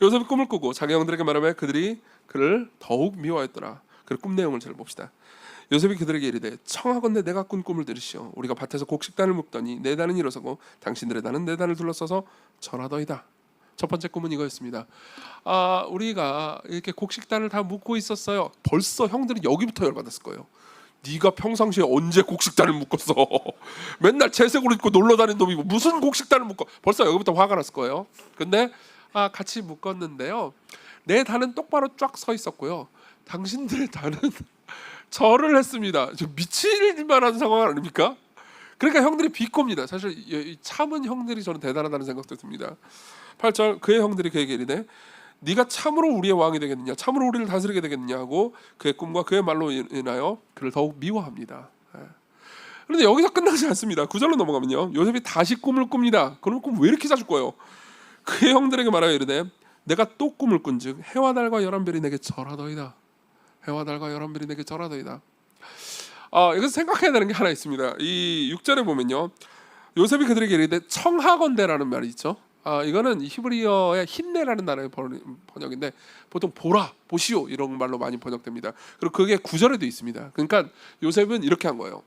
요셉이 꿈을 꾸고 자기 형들에게 말하며 그들이 그를 더욱 미워했더라. 그 꿈 내용을 잘 봅시다. 요셉이 그들에게 이르되 청하건대 내가 꾼 꿈을 들으시오. 우리가 밭에서 곡식단을 묶더니 내 단은 일어서고 당신들의 단은 내 단을 둘러싸서 절하더이다. 첫 번째 꿈은 이거였습니다. 우리가 이렇게 곡식단을 다 묶고 있었어요. 벌써 형들은 여기부터 열받았을 거예요. 네가 평상시에 언제 곡식단을 묶었어? 맨날 채색으로 입고 놀러 다니는 놈이고 무슨 곡식단을 묶어? 벌써 여기부터 화가 났을 거예요. 근데 같이 묶었는데요, 내 단은 똑바로 쫙 서 있었고요, 당신들의 단은 절을 했습니다. 좀 미칠 만한 상황 아닙니까? 그러니까 형들이 비꼬입니다. 사실 참은 형들이 저는 대단하다는 생각도 듭니다. 8절 그의 형들이 그에게 이르되 네가 참으로 우리의 왕이 되겠느냐, 참으로 우리를 다스리게 되겠느냐 하고 그의 꿈과 그의 말로 인하여 그를 더욱 미워합니다. 그런데 여기서 끝나지 않습니다. 9절로 넘어가면요, 요셉이 다시 꿈을 꿉니다. 그럼 꿈 왜 이렇게 자주 꿔요? 그의 형들에게 말하여 이르되 내가 또 꿈을 꾼즉 해와 달과 열한 별이 내게 절하더이다. 해와 달과 열한 별이 내게 절하더이다. 여기서 생각해야 되는 게 하나 있습니다. 이 6절에 보면요, 요셉이 그들에게 이르되 청하건대라는 말이 있죠. 이거는 히브리어의 힘내라는 단어의 번역인데 보통 보라, 보시오 이런 말로 많이 번역됩니다. 그리고 그게 9절에도 있습니다. 그러니까 요셉은 이렇게 한 거예요.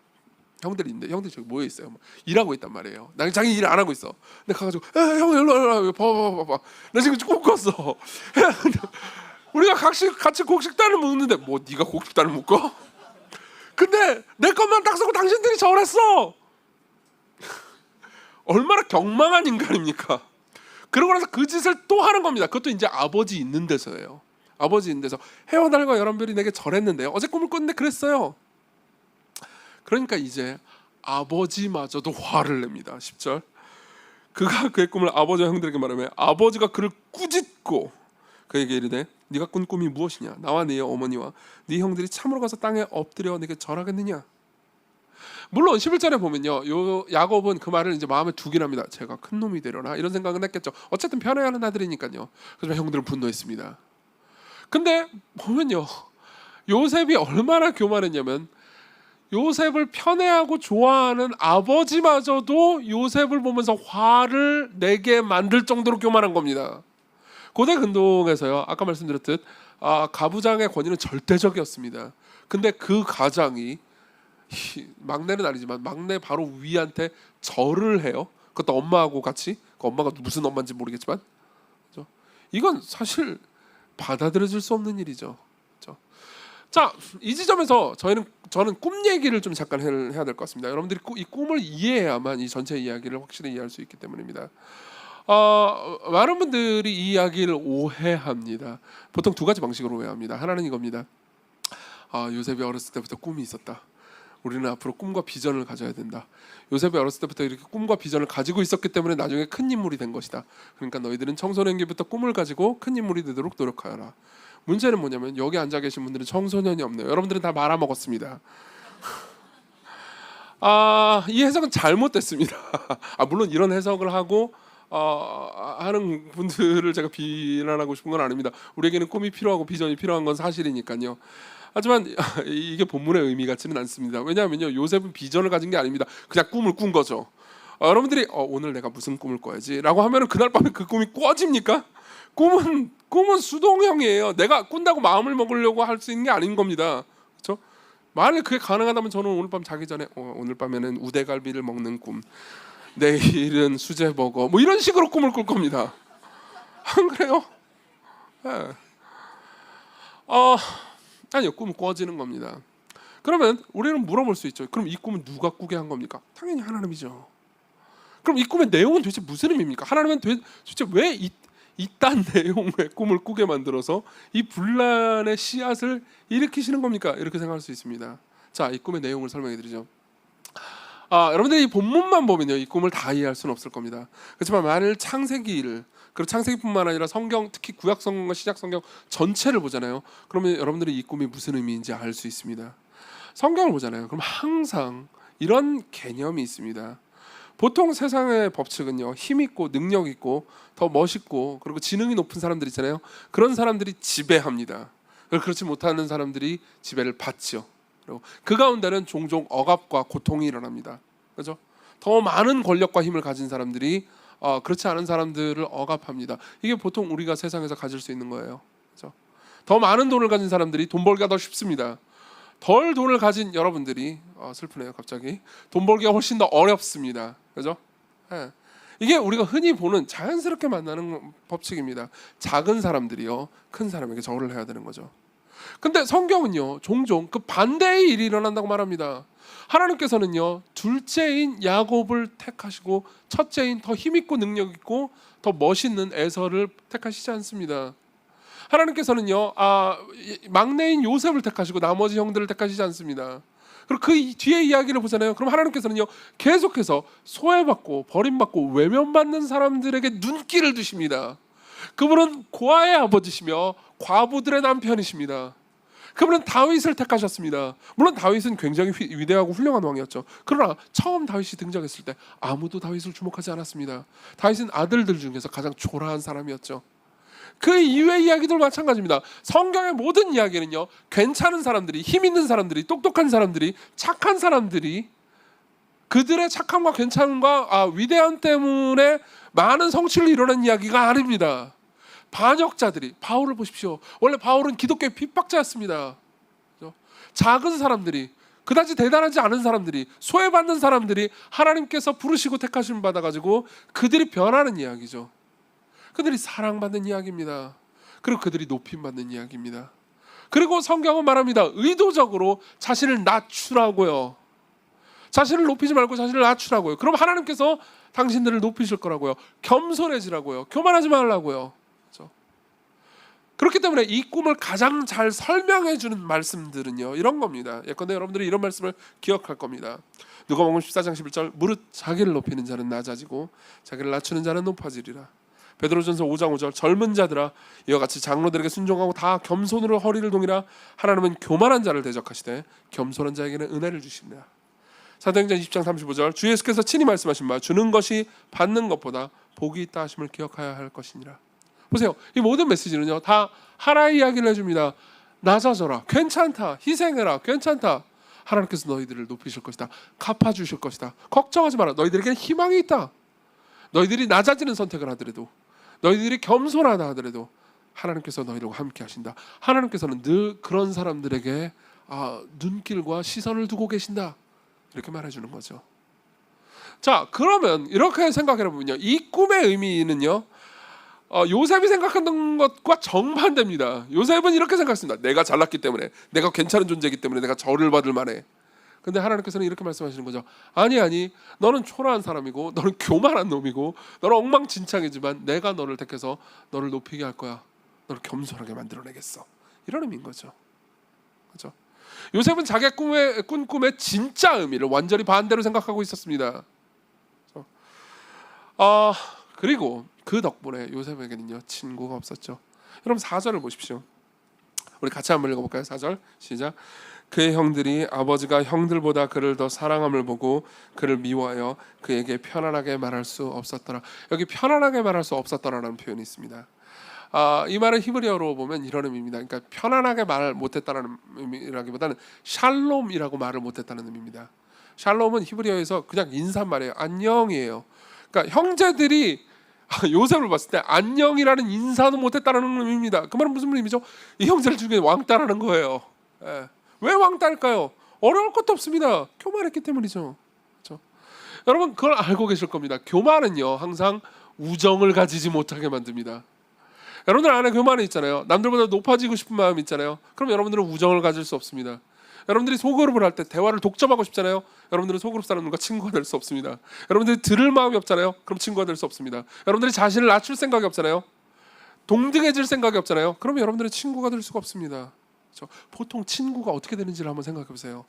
형들이 있는데 형들이 저기 모여 있어요. 일하고 있단 말이에요. 나 자기 일 안 하고 있어. 근데 가가지고 형 일로 봐봐. 나 지금 꿈 꿨어. 우리가 같이 곡식단을 묶는데 뭐 네가 곡식단을 묶어? 근데 내 것만 딱 쓰고 당신들이 절했어. 얼마나 경망한 인간입니까? 그러고 나서 그 짓을 또 하는 겁니다. 그것도 이제 아버지 있는 데서예요. 아버지 있는 데서 해와 달과 열한 별이 내게 절했는데요. 어제 꿈을 꿨는데 그랬어요. 그러니까 이제 아버지마저도 화를 냅니다. 10절. 그가 그의 꿈을 아버지와 형들에게 말하며 아버지가 그를 꾸짖고 그에게 이르되 네가 꾼 꿈이 무엇이냐? 나와 네 어머니와 네 형들이 참으로 가서 땅에 엎드려 네게 절하겠느냐? 물론 11절에 보면요, 요 야곱은 그 말을 이제 마음에 두긴 합니다. 제가 큰 놈이 되려나 이런 생각은 했겠죠. 어쨌든 편애하는 아들이니까요. 그래서 형들은 분노했습니다. 근데 보면요, 요셉이 얼마나 교만했냐면 요셉을 편애하고 좋아하는 아버지마저도 요셉을 보면서 화를 내게 만들 정도로 교만한 겁니다. 고대 근동에서요, 아까 말씀드렸듯 가부장의 권위는 절대적이었습니다. 근데 그 가장이 막내는 아니지만 막내 바로 위한테 절을 해요. 그것도 엄마하고 같이. 그 엄마가 무슨 엄마인지 모르겠지만, 그렇죠? 이건 사실 받아들여질 수 없는 일이죠. 그렇죠? 자, 이 지점에서 저는 꿈 얘기를 좀 잠깐 해야 될 것 같습니다. 여러분들이 이 꿈을 이해해야만 이 전체 이야기를 확실히 이해할 수 있기 때문입니다. 많은 분들이 이 이야기를 오해합니다. 보통 두 가지 방식으로 오해합니다. 하나는 이겁니다. 요셉이 어렸을 때부터 꿈이 있었다. 우리는 앞으로 꿈과 비전을 가져야 된다. 요셉이 어렸을 때부터 이렇게 꿈과 비전을 가지고 있었기 때문에 나중에 큰 인물이 된 것이다. 그러니까 너희들은 청소년기부터 꿈을 가지고 큰 인물이 되도록 노력하여라. 문제는 뭐냐면 여기 앉아 계신 분들은 청소년이 없네요. 여러분들은 다 말아먹었습니다. 이 해석은 잘못됐습니다. 물론 이런 해석을 하고 하는 분들을 제가 비난하고 싶은 건 아닙니다. 우리에게는 꿈이 필요하고 비전이 필요한 건 사실이니까요. 하지만 이게 본문의 의미 같지는 않습니다. 왜냐하면요, 요셉은 비전을 가진 게 아닙니다. 그냥 꿈을 꾼 거죠. 여러분들이 오늘 내가 무슨 꿈을 꿔야지 라고 하면 그날 밤에 그 꿈이 꿔집니까? 꿈은 수동형이에요. 내가 꾼다고 마음을 먹으려고 할 수 있는 게 아닌 겁니다. 그렇죠? 만약 그게 가능하다면 저는 오늘 밤 자기 전에 오늘 밤에는 우대갈비를 먹는 꿈, 내일은 수제버거 뭐 이런 식으로 꿈을 꿀 겁니다. 안 그래요? 네. 아니요, 꿈은 꿔지는 겁니다. 그러면 우리는 물어볼 수 있죠. 그럼 이 꿈은 누가 꾸게 한 겁니까? 당연히 하나님이죠. 그럼 이 꿈의 내용은 도대체 무슨 의미입니까? 하나님은 도대체 왜 이딴 내용의 꿈을 꾸게 만들어서 이 분란의 씨앗을 일으키시는 겁니까? 이렇게 생각할 수 있습니다. 자, 이 꿈의 내용을 설명해 드리죠. 여러분들이 이 본문만 보면요, 이 꿈을 다 이해할 수는 없을 겁니다. 그렇지만 만일 창세기를, 그리고 창세기뿐만 아니라 성경, 특히 구약 성경과 시작 성경 전체를 보잖아요. 그러면 여러분들이 이 꿈이 무슨 의미인지 알 수 있습니다. 성경을 보잖아요. 그럼 항상 이런 개념이 있습니다. 보통 세상의 법칙은요, 힘 있고 능력 있고 더 멋있고 그리고 지능이 높은 사람들 있잖아요. 그런 사람들이 지배합니다. 그렇지 못하는 사람들이 지배를 받죠. 그리고 그 가운데는 종종 억압과 고통이 일어납니다. 그렇죠? 더 많은 권력과 힘을 가진 사람들이 그렇지 않은 사람들을 억압합니다. 이게 보통 우리가 세상에서 가질 수 있는 거예요. 그렇죠? 더 많은 돈을 가진 사람들이 돈 벌기가 더 쉽습니다. 덜 돈을 가진 여러분들이 슬프네요. 갑자기 돈 벌기가 훨씬 더 어렵습니다. 그렇죠? 네. 이게 우리가 흔히 보는 자연스럽게 만나는 법칙입니다. 작은 사람들이요, 큰 사람에게 절을 해야 되는 거죠. 근데 성경은요, 종종 그 반대의 일이 일어난다고 말합니다. 하나님께서는요, 둘째인 야곱을 택하시고 첫째인 더 힘있고 능력있고 더 멋있는 에서를 택하시지 않습니다. 하나님께서는요, 막내인 요셉을 택하시고 나머지 형들을 택하시지 않습니다. 그리고 그 뒤에 이야기를 보잖아요. 그럼 하나님께서는요, 계속해서 소외받고 버림받고 외면받는 사람들에게 눈길을 두십니다. 그분은 고아의 아버지시며 과부들의 남편이십니다. 그분은 다윗을 택하셨습니다. 물론 다윗은 굉장히 위대하고 훌륭한 왕이었죠. 그러나 처음 다윗이 등장했을 때 아무도 다윗을 주목하지 않았습니다. 다윗은 아들들 중에서 가장 초라한 사람이었죠. 그 이외의 이야기들 마찬가지입니다. 성경의 모든 이야기는요, 괜찮은 사람들이, 힘 있는 사람들이, 똑똑한 사람들이, 착한 사람들이 그들의 착함과 괜찮음과 위대함 때문에 많은 성취를 이뤄낸 이야기가 아닙니다. 반역자들이, 바울을 보십시오. 원래 바울은 기독교의 핍박자였습니다. 작은 사람들이, 그다지 대단하지 않은 사람들이, 소외받는 사람들이 하나님께서 부르시고 택하심 받아가지고 그들이 변하는 이야기죠. 그들이 사랑받는 이야기입니다. 그리고 그들이 높임받는 이야기입니다. 그리고 성경은 말합니다. 의도적으로 자신을 낮추라고요. 자신을 높이지 말고 자신을 낮추라고요. 그럼 하나님께서 당신들을 높이실 거라고요. 겸손해지라고요. 교만하지 말라고요. 그렇죠? 그렇기 때문에 이 꿈을 가장 잘 설명해 주는 말씀들은요, 이런 겁니다. 예컨대 여러분들이 이런 말씀을 기억할 겁니다. 누가복음 14장 11절, 무릇 자기를 높이는 자는 낮아지고 자기를 낮추는 자는 높아지리라. 베드로전서 5장 5절, 젊은 자들아 이와 같이 장로들에게 순종하고 다 겸손으로 허리를 동이라. 하나님은 교만한 자를 대적하시되 겸손한 자에게는 은혜를 주시니라. 사도행전 20장 35절, 주 예수께서 친히 말씀하신 바 주는 것이 받는 것보다 복이 있다 하심을 기억하여야 할 것이니라. 보세요, 이 모든 메시지는요 다 하나의 이야기를 해줍니다. 낮아져라, 괜찮다, 희생해라, 괜찮다. 하나님께서 너희들을 높이실 것이다, 갚아주실 것이다, 걱정하지 마라. 너희들에게 희망이 있다. 너희들이 낮아지는 선택을 하더라도, 너희들이 겸손하다 하더라도 하나님께서 너희들과 함께 하신다. 하나님께서는 늘 그런 사람들에게 눈길과 시선을 두고 계신다, 이렇게 말해주는 거죠. 자, 그러면 이렇게 생각해 보면요, 이 꿈의 의미는요 요셉이 생각했던 것과 정반대입니다. 요셉은 이렇게 생각했습니다. 내가 잘났기 때문에, 내가 괜찮은 존재이기 때문에 내가 절을 받을 만해. 근데 하나님께서는 이렇게 말씀하시는 거죠. 아니, 너는 초라한 사람이고 너는 교만한 놈이고 너는 엉망진창이지만 내가 너를 택해서 너를 높이게 할 거야. 너를 겸손하게 만들어내겠어. 이런 의미인 거죠. 그렇죠? 요셉은 자기가 꾼 꿈의 진짜 의미를 완전히 반대로 생각하고 있었습니다. 그렇죠? 그리고 그 덕분에 요셉에게는요 친구가 없었죠. 여러분 4절을 보십시오. 우리 같이 한번 읽어볼까요? 4절 시작. 그의 형들이 아버지가 형들보다 그를 더 사랑함을 보고 그를 미워하여 그에게 편안하게 말할 수 없었더라. 여기 편안하게 말할 수 없었더라라는 표현이 있습니다. 이 말은 히브리어로 보면 이런 의미입니다. 그러니까 편안하게 말 못했다라는 의미라기보다는 샬롬이라고 말을 못했다는 의미입니다. 샬롬은 히브리어에서 그냥 인사말이에요. 안녕이에요. 그러니까 형제들이 요셉을 봤을 때 안녕이라는 인사도 못했다는 의미입니다. 그 말은 무슨 의미죠? 이 형제들 중에 왕따라는 거예요. 왜 왕따일까요? 어려울 것도 없습니다. 교만했기 때문이죠. 그렇죠? 여러분 그걸 알고 계실 겁니다. 교만은요 항상 우정을 가지지 못하게 만듭니다. 여러분들 안에 교만이 있잖아요. 남들보다 높아지고 싶은 마음이 있잖아요. 그럼 여러분들은 우정을 가질 수 없습니다. 여러분들이 소그룹을 할 때 대화를 독점하고 싶잖아요. 여러분들은 소그룹 사람들과 친구가 될 수 없습니다. 여러분들이 들을 마음이 없잖아요. 그럼 친구가 될 수 없습니다. 여러분들이 자신을 낮출 생각이 없잖아요. 동등해질 생각이 없잖아요. 그럼 여러분들은 친구가 될 수가 없습니다. 그렇죠? 보통 친구가 어떻게 되는지를 한번 생각해 보세요.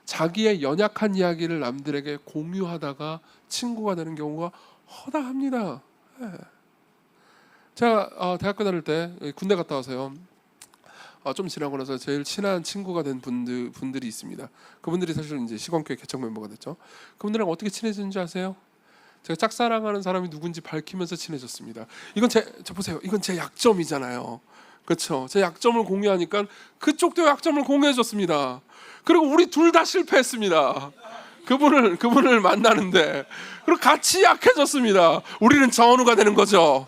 자기의 연약한 이야기를 남들에게 공유하다가 친구가 되는 경우가 허다합니다. 제가 대학교 다닐 때 군대 갔다 와서요. 좀 지나고 나서 제일 친한 친구가 된 분들이 있습니다. 그분들이 사실 이제 시건교회 개척 멤버가 됐죠. 그분들이랑 어떻게 친해졌는지 아세요? 제가 짝사랑하는 사람이 누군지 밝히면서 친해졌습니다. 이건 보세요. 이건 제 약점이잖아요. 그렇죠? 제 약점을 공유하니까 그쪽도 약점을 공유해줬습니다. 그리고 우리 둘 다 실패했습니다. 그분을 만나는데 그리고 같이 약해졌습니다. 우리는 전우가 되는 거죠.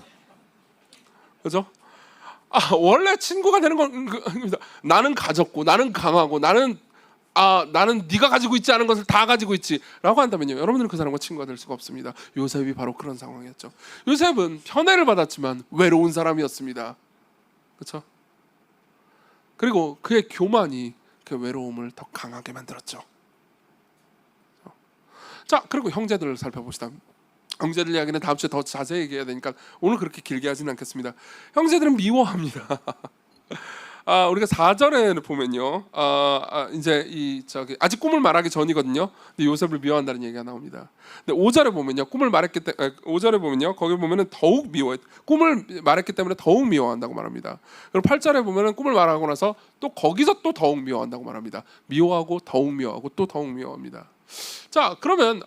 그렇죠? 원래 친구가 되는 건 나는 가졌고 나는 강하고 나는 네가 가지고 있지 않은 것을 다 가지고 있지라고 한다면요, 여러분들은 그 사람과 친구가 될 수가 없습니다. 요셉이 바로 그런 상황이었죠. 요셉은 편애를 받았지만 외로운 사람이었습니다. 그렇죠? 그리고 그의 교만이 그 외로움을 더 강하게 만들었죠. 자, 그리고 형제들을 살펴봅시다. 형제들 이야기는 다음 주에 더 자세히 얘기해야 되니까 오늘 그렇게 길게 하지는 않겠습니다. 형제들은 미워합니다. 우리가 4절에 보면요, 이제 아직 꿈을 말하기 전이거든요. 근데 요셉을 미워한다는 얘기가 나옵니다. 근데 5절에 보면요, 꿈을 말했기 때문에 5절에 보면요, 거기 보면은 더욱 꿈을 말했기 때문에 더욱 미워한다고 말합니다. 그리고 8절에 보면은 꿈을 말하고 나서 또 거기서 또 더욱 미워한다고 말합니다. 미워하고 더욱 미워하고 또 더욱 미워합니다. 자, 그러면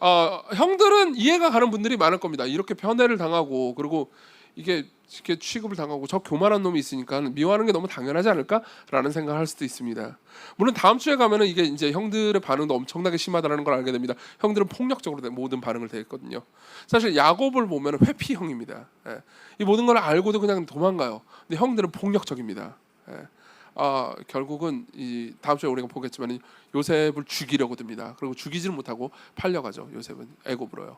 형들은 이해가 가는 분들이 많을 겁니다. 이렇게 편애를 당하고 그리고 이게 취급을 당하고 저 교만한 놈이 있으니까 미워하는 게 너무 당연하지 않을까라는 생각을 할 수도 있습니다. 물론 다음 주에 가면은 이게 이제 형들의 반응도 엄청나게 심하다는 걸 알게 됩니다. 형들은 폭력적으로 모든 반응을 대했거든요. 사실 야곱을 보면 회피형입니다. 이 모든 걸 알고도 그냥 도망가요. 근데 형들은 폭력적입니다. 결국은 이 다음 주에 우리가 보겠지만 요셉을 죽이려고 듭니다. 그리고 죽이지를 못하고 팔려가죠. 요셉은 애굽으로요.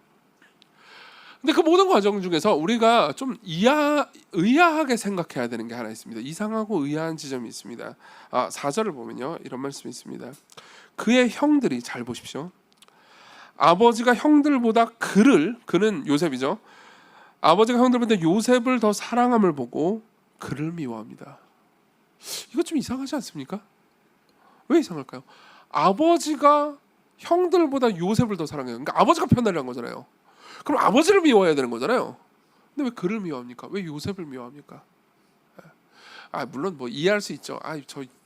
근데 그 모든 과정 중에서 우리가 좀 의아하게 생각해야 되는 게 하나 있습니다. 이상하고 의아한 지점이 있습니다. 4절을 보면요, 이런 말씀이 있습니다. 그의 형들이, 잘 보십시오. 아버지가 형들보다 그는 요셉이죠. 아버지가 형들보다 요셉을 더 사랑함을 보고 그를 미워합니다. 이거 좀 이상하지 않습니까? 왜 이상할까요? 아버지가 형들보다 요셉을 더 사랑해요. 그러니까 아버지가 편애를 한 거잖아요. 그럼 아버지를 미워해야 되는 거잖아요. 근데 왜 그를 미워합니까? 왜 요셉을 미워합니까? 물론 뭐 이해할 수 있죠.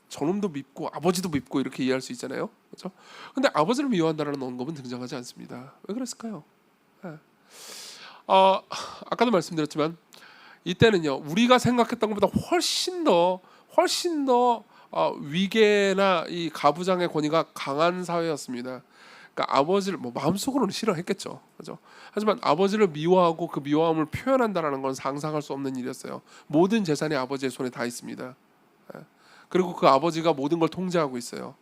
저놈도 밉고 아버지도 밉고 이렇게 이해할 수 있잖아요. 그렇죠? 근데 아버지를 미워한다는 언급은 등장하지 않습니다. 왜 그랬을까요? 아까도 말씀드렸지만 이때는요, 우리가 생각했던 것보다 훨씬 더 위계나 이 가부장의 권위가 강한 사회였습니다. 그러니까 아버지를 뭐 마음속으로는 싫어했겠죠, 그렇죠? 하지만 아버지를 미워하고 그 미워함을 표현한다라는 건 상상할 수 없는 일이었어요. 모든 재산이 아버지의 손에 다 있습니다. 그리고 그 아버지가 모든 걸 통제하고 있어요.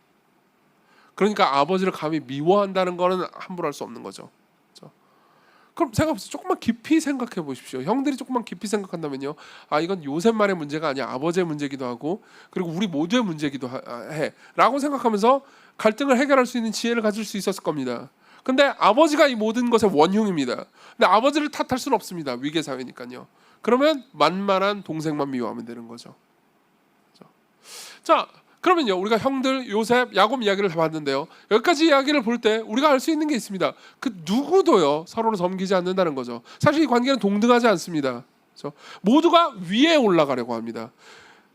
그러니까 아버지를 감히 미워한다는 거는 함부로 할 수 없는 거죠. 그렇죠? 그럼 생각해보세요. 조금만 깊이 생각해 보십시오. 형들이 조금만 깊이 생각한다면요, 이건 요셉만의 문제가 아니야, 아버지의 문제기도 하고 그리고 우리 모두의 문제기도 해 라고 생각하면서 갈등을 해결할 수 있는 지혜를 가질 수 있었을 겁니다. 근데 아버지가 이 모든 것의 원흉입니다. 근데 아버지를 탓할 수는 없습니다. 위계 사회니까요. 그러면 만만한 동생만 미워하면 되는 거죠. 그렇죠? 자, 그러면요, 우리가 형들 요셉, 야곱 이야기를 다 봤는데요, 여기까지 이야기를 볼 때 우리가 알 수 있는 게 있습니다. 그 누구도요 서로를 섬기지 않는다는 거죠. 사실 이 관계는 동등하지 않습니다. 그렇죠? 모두가 위에 올라가려고 합니다.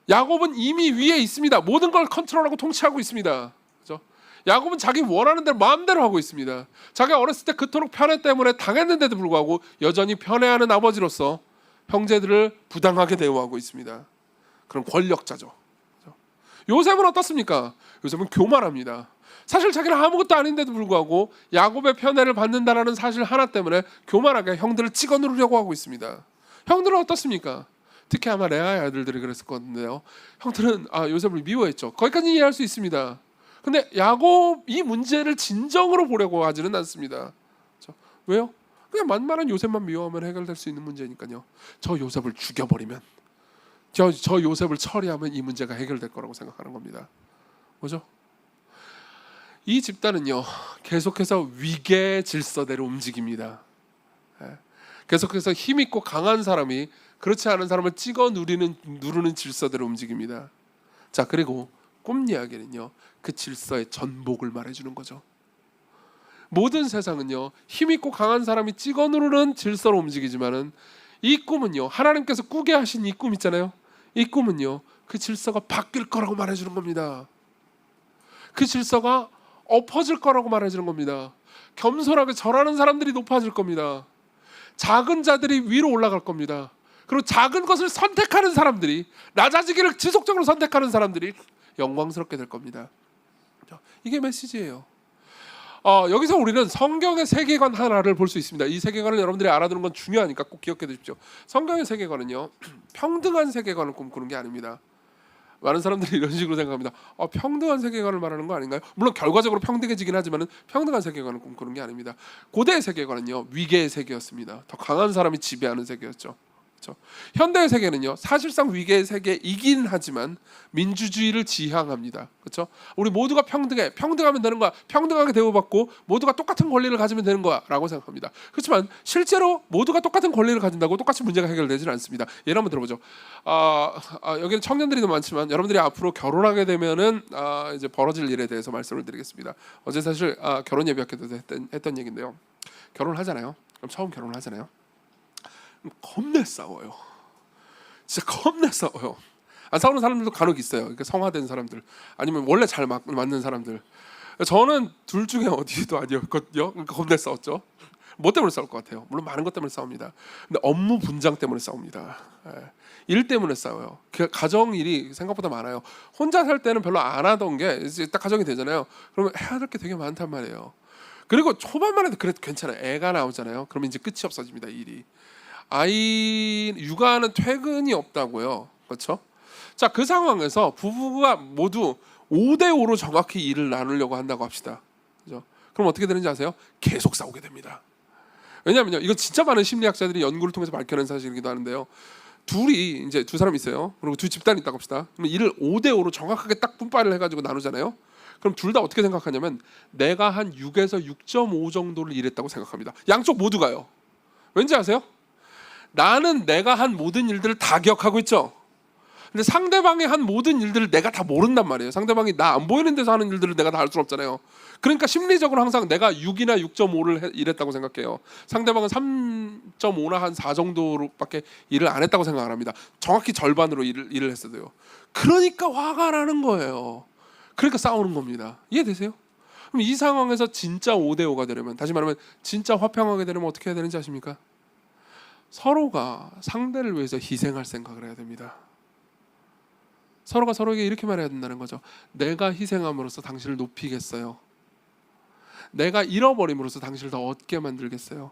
야곱은 이미 위에 있습니다. 모든 걸 컨트롤하고 통치하고 있습니다. 그렇죠? 야곱은 자기 원하는 대로 마음대로 하고 있습니다. 자기가 어렸을 때 그토록 편애 때문에 당했는데도 불구하고 여전히 편애하는 아버지로서 형제들을 부당하게 대우하고 있습니다. 그런 권력자죠. 요셉은 어떻습니까? 요셉은 교만합니다. 사실 자기는 아무것도 아닌데도 불구하고 야곱의 편애를 받는다라는 사실 하나 때문에 교만하게 형들을 찍어 누르려고 하고 있습니다. 형들은 어떻습니까? 특히 아마 레아의 아들들이 그랬을 건데요, 형들은 요셉을 미워했죠. 거기까지 이해할 수 있습니다. 근데 야곱 이 문제를 진정으로 보려고 하지는 않습니다. 그렇죠? 왜요? 그냥 만만한 요셉만 미워하면 해결될 수 있는 문제니까요. 저 요셉을 죽여버리면, 저 요셉을 처리하면 이 문제가 해결될 거라고 생각하는 겁니다. 뭐죠? 이 집단은요, 계속해서 위계 질서대로 움직입니다. 계속해서 힘 있고 강한 사람이 그렇지 않은 사람을 찍어 누르는 질서대로 움직입니다. 자, 그리고 꿈 이야기는요, 그 질서의 전복을 말해주는 거죠. 모든 세상은요, 힘 있고 강한 사람이 찍어 누르는 질서로 움직이지만은 이 꿈은요, 하나님께서 꾸게 하신 이 꿈 있잖아요. 이 꿈은요, 그 질서가 바뀔 거라고 말해주는 겁니다. 그 질서가 엎어질 거라고 말해주는 겁니다. 겸손하게 절하는 사람들이 높아질 겁니다. 작은 자들이 위로 올라갈 겁니다. 그리고 작은 것을 선택하는 사람들이, 낮아지기를 지속적으로 선택하는 사람들이 영광스럽게 될 겁니다. 이게 메시지예요. 여기서 우리는 성경의 세계관 하나를 볼 수 있습니다. 이 세계관을 여러분들이 알아두는 건 중요하니까 꼭 기억해 두십시오. 성경의 세계관은요, 평등한 세계관을 꿈꾸는 게 아닙니다. 많은 사람들이 이런 식으로 생각합니다. 평등한 세계관을 말하는 거 아닌가요? 물론 결과적으로 평등해지긴 하지만 평등한 세계관을 꿈꾸는 게 아닙니다. 고대의 세계관은요, 위계의 세계였습니다. 더 강한 사람이 지배하는 세계였죠. 그렇죠? 현대의 세계는요, 사실상 위계의 세계이긴 하지만 민주주의를 지향합니다. 그렇죠? 우리 모두가 평등하면 되는 거야, 평등하게 대우받고 모두가 똑같은 권리를 가지면 되는 거야라고 생각합니다. 그렇지만 실제로 모두가 똑같은 권리를 가진다고 똑같이 문제가 해결되지는 않습니다. 예를 한번 들어보죠. 여기는 청년들이 너무 많지만 여러분들이 앞으로 결혼하게 되면은 이제 벌어질 일에 대해서 말씀을 드리겠습니다. 어제 사실 결혼 예비학회 때 했던 얘기인데요. 결혼을 하잖아요. 그럼 처음 결혼을 하잖아요. 겁내 싸워요. 진짜 겁내 싸워요. 안 싸우는 사람들도 간혹 있어요. 그러니까 성화된 사람들, 아니면 원래 잘 맞는 사람들. 저는 둘 중에 어디도 아니었거든요. 그러니까 겁내 싸웠죠. 뭐 때문에 싸울 것 같아요? 물론 많은 것 때문에 싸웁니다. 근데 업무 분장 때문에 싸웁니다. 일 때문에 싸워요. 가정 일이 생각보다 많아요. 혼자 살 때는 별로 안 하던 게 이제 딱 가정이 되잖아요. 그러면 해야 될 게 되게 많단 말이에요. 그리고 초반만 해도 그래도 괜찮아요. 애가 나오잖아요. 그러면 이제 끝이 없어집니다. 일이. 아이 육아는 퇴근이 없다고요. 그렇죠? 자, 그 상황에서 부부가 모두 5대5로 정확히 일을 나누려고 한다고 합시다. 그렇죠? 그럼 어떻게 되는지 아세요? 계속 싸우게 됩니다. 왜냐하면요, 이거 진짜 많은 심리학자들이 연구를 통해서 밝혀낸 사실이기도 하는데요. 둘이 이제 두 사람 있어요. 그리고 두 집단이 있다고 합시다. 그러면 일을 5대5로 정확하게 딱 분발을 해가지고 나누잖아요. 그럼 둘 다 어떻게 생각하냐면 내가 한 6에서 6.5 정도를 일했다고 생각합니다. 양쪽 모두가요. 왠지 아세요? 나는 내가 한 모든 일들을 다 기억하고 있죠. 근데 상대방이 한 모든 일들을 내가 다 모른단 말이에요. 상대방이 나 안 보이는 데서 하는 일들을 내가 다 알 수는 없잖아요. 그러니까 심리적으로 항상 내가 6이나 6.5를 일했다고 생각해요. 상대방은 3.5나 한 4 정도로밖에 일을 안 했다고 생각을 합니다. 정확히 절반으로 일을 했어도요. 그러니까 화가 나는 거예요. 그러니까 싸우는 겁니다. 이해되세요? 그럼 이 상황에서 진짜 5대5가 되려면, 다시 말하면 진짜 화평하게 되려면 어떻게 해야 되는지 아십니까? 서로가 상대를 위해서 희생할 생각을 해야 됩니다. 서로가 서로에게 이렇게 말해야 된다는 거죠. 내가 희생함으로써 당신을 높이겠어요. 내가 잃어버림으로써 당신을 더 얻게 만들겠어요.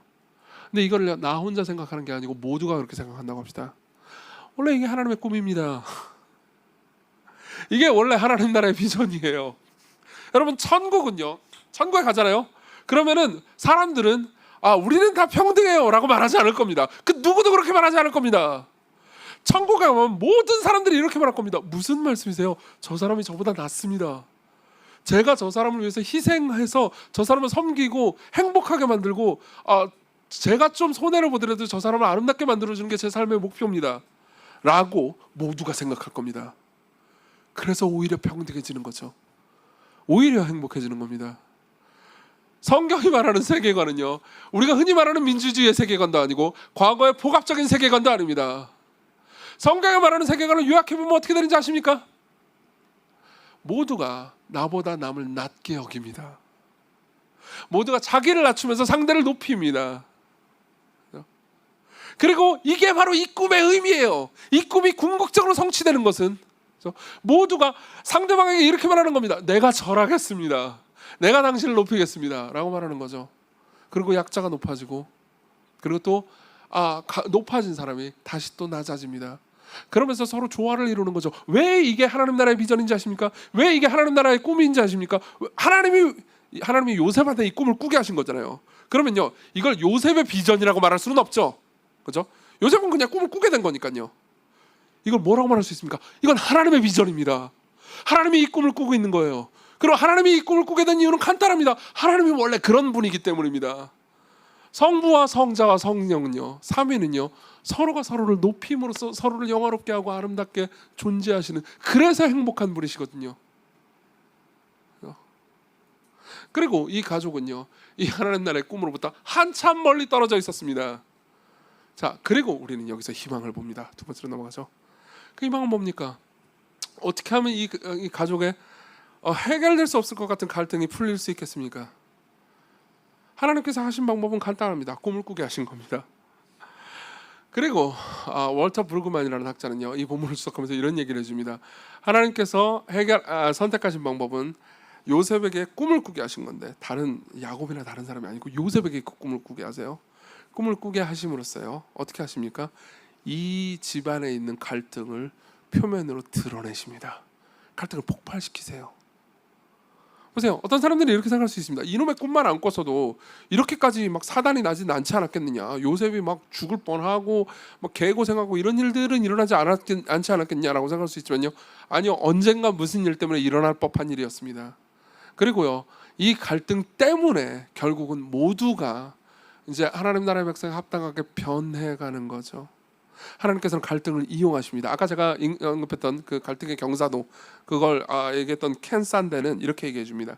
근데 이걸 나 혼자 생각하는 게 아니고 모두가 그렇게 생각한다고 합시다. 원래 이게 하나님의 꿈입니다. 이게 원래 하나님 나라의 비전이에요. 여러분, 천국은요, 천국에 가잖아요. 그러면은 사람들은 우리는 다 평등해요 라고 말하지 않을 겁니다. 그 누구도 그렇게 말하지 않을 겁니다. 천국에 가면 모든 사람들이 이렇게 말할 겁니다. 무슨 말씀이세요? 저 사람이 저보다 낫습니다. 제가 저 사람을 위해서 희생해서 저 사람을 섬기고 행복하게 만들고 제가 좀 손해를 보더라도 저 사람을 아름답게 만들어주는 게 제 삶의 목표입니다 라고 모두가 생각할 겁니다. 그래서 오히려 평등해지는 거죠. 오히려 행복해지는 겁니다. 성경이 말하는 세계관은요, 우리가 흔히 말하는 민주주의의 세계관도 아니고 과거의 포갑적인 세계관도 아닙니다. 성경이 말하는 세계관을 요약해보면 어떻게 되는지 아십니까? 모두가 나보다 남을 낮게 여깁니다. 모두가 자기를 낮추면서 상대를 높입니다. 그리고 이게 바로 이 꿈의 의미예요. 이 꿈이 궁극적으로 성취되는 것은 모두가 상대방에게 이렇게 말하는 겁니다. 내가 절하겠습니다. 내가 당신을 높이겠습니다 라고 말하는 거죠. 그리고 약자가 높아지고, 그리고 또 높아진 사람이 다시 또 낮아집니다. 그러면서 서로 조화를 이루는 거죠. 왜 이게 하나님 나라의 비전인지 아십니까? 왜 이게 하나님 나라의 꿈인지 아십니까? 하나님이 요셉한테 이 꿈을 꾸게 하신 거잖아요. 그러면요, 이걸 요셉의 비전이라고 말할 수는 없죠. 그렇죠? 요셉은 그냥 꿈을 꾸게 된 거니까요. 이걸 뭐라고 말할 수 있습니까? 이건 하나님의 비전입니다. 하나님이 이 꿈을 꾸고 있는 거예요. 그리고 하나님이 이 꿈을 꾸게 된 이유는 간단합니다. 하나님이 원래 그런 분이기 때문입니다. 성부와 성자와 성령은요, 삼위는요, 서로가 서로를 높임으로써 서로를 영화롭게 하고 아름답게 존재하시는, 그래서 행복한 분이시거든요. 그리고 이 가족은요, 이 하나님 나라의 꿈으로부터 한참 멀리 떨어져 있었습니다. 자, 그리고 우리는 여기서 희망을 봅니다. 두 번째로 넘어가죠. 그 희망은 뭡니까? 어떻게 하면 이 가족의 해결될 수 없을 것 같은 갈등이 풀릴 수 있겠습니까? 하나님께서 하신 방법은 간단합니다. 꿈을 꾸게 하신 겁니다. 그리고 월터 브루그만이라는 학자는요, 이 본문을 주석하면서 이런 얘기를 해줍니다. 하나님께서 선택하신 방법은 요셉에게 꿈을 꾸게 하신 건데, 다른 야곱이나 다른 사람이 아니고 요셉에게 꿈을 꾸게 하세요. 꿈을 꾸게 하심으로써요, 어떻게 하십니까? 이 집안에 있는 갈등을 표면으로 드러내십니다. 갈등을 폭발시키세요. 보세요. 어떤 사람들이 이렇게 생각할 수 있습니다. 이놈의 꿈만 안 꿨어도 이렇게까지 막 사단이 나진 않지 않았겠느냐, 요셉이 막 죽을 뻔하고 막 개고생하고 이런 일들은 일어나지 않지 않았겠냐라고 생각할 수 있지만요, 아니요, 언젠가 무슨 일 때문에 일어날 법한 일이었습니다. 그리고요, 이 갈등 때문에 결국은 모두가 이제 하나님 나라의 백성에 합당하게 변해가는 거죠. 하나님께서는 갈등을 이용하십니다. 아까 제가 언급했던 그 갈등의 경사도, 그걸 얘기했던 켄 산데는 이렇게 얘기해 줍니다.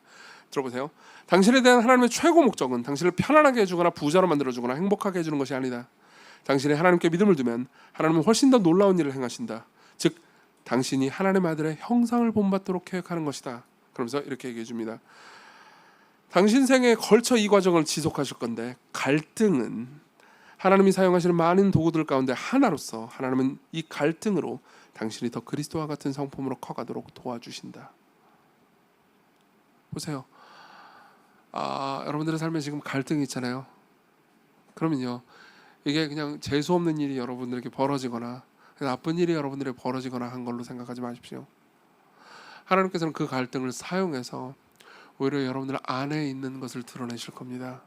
들어보세요. 당신에 대한 하나님의 최고 목적은 당신을 편안하게 해주거나 부자로 만들어주거나 행복하게 해주는 것이 아니다. 당신이 하나님께 믿음을 두면 하나님은 훨씬 더 놀라운 일을 행하신다. 즉 당신이 하나님의 아들의 형상을 본받도록 계획하는 것이다. 그러면서 이렇게 얘기해 줍니다. 당신 생에 걸쳐 이 과정을 지속하실 건데, 갈등은 하나님이 사용하시는 많은 도구들 가운데 하나로서 하나님은 이 갈등으로 당신이 더 그리스도와 같은 성품으로 커가도록 도와주신다. 보세요. 여러분들의 삶에 지금 갈등이 있잖아요. 그러면요, 이게 그냥 재수 없는 일이 여러분들에게 벌어지거나 나쁜 일이 여러분들에게 벌어지거나 한 걸로 생각하지 마십시오. 하나님께서는 그 갈등을 사용해서 오히려 여러분들 안에 있는 것을 드러내실 겁니다.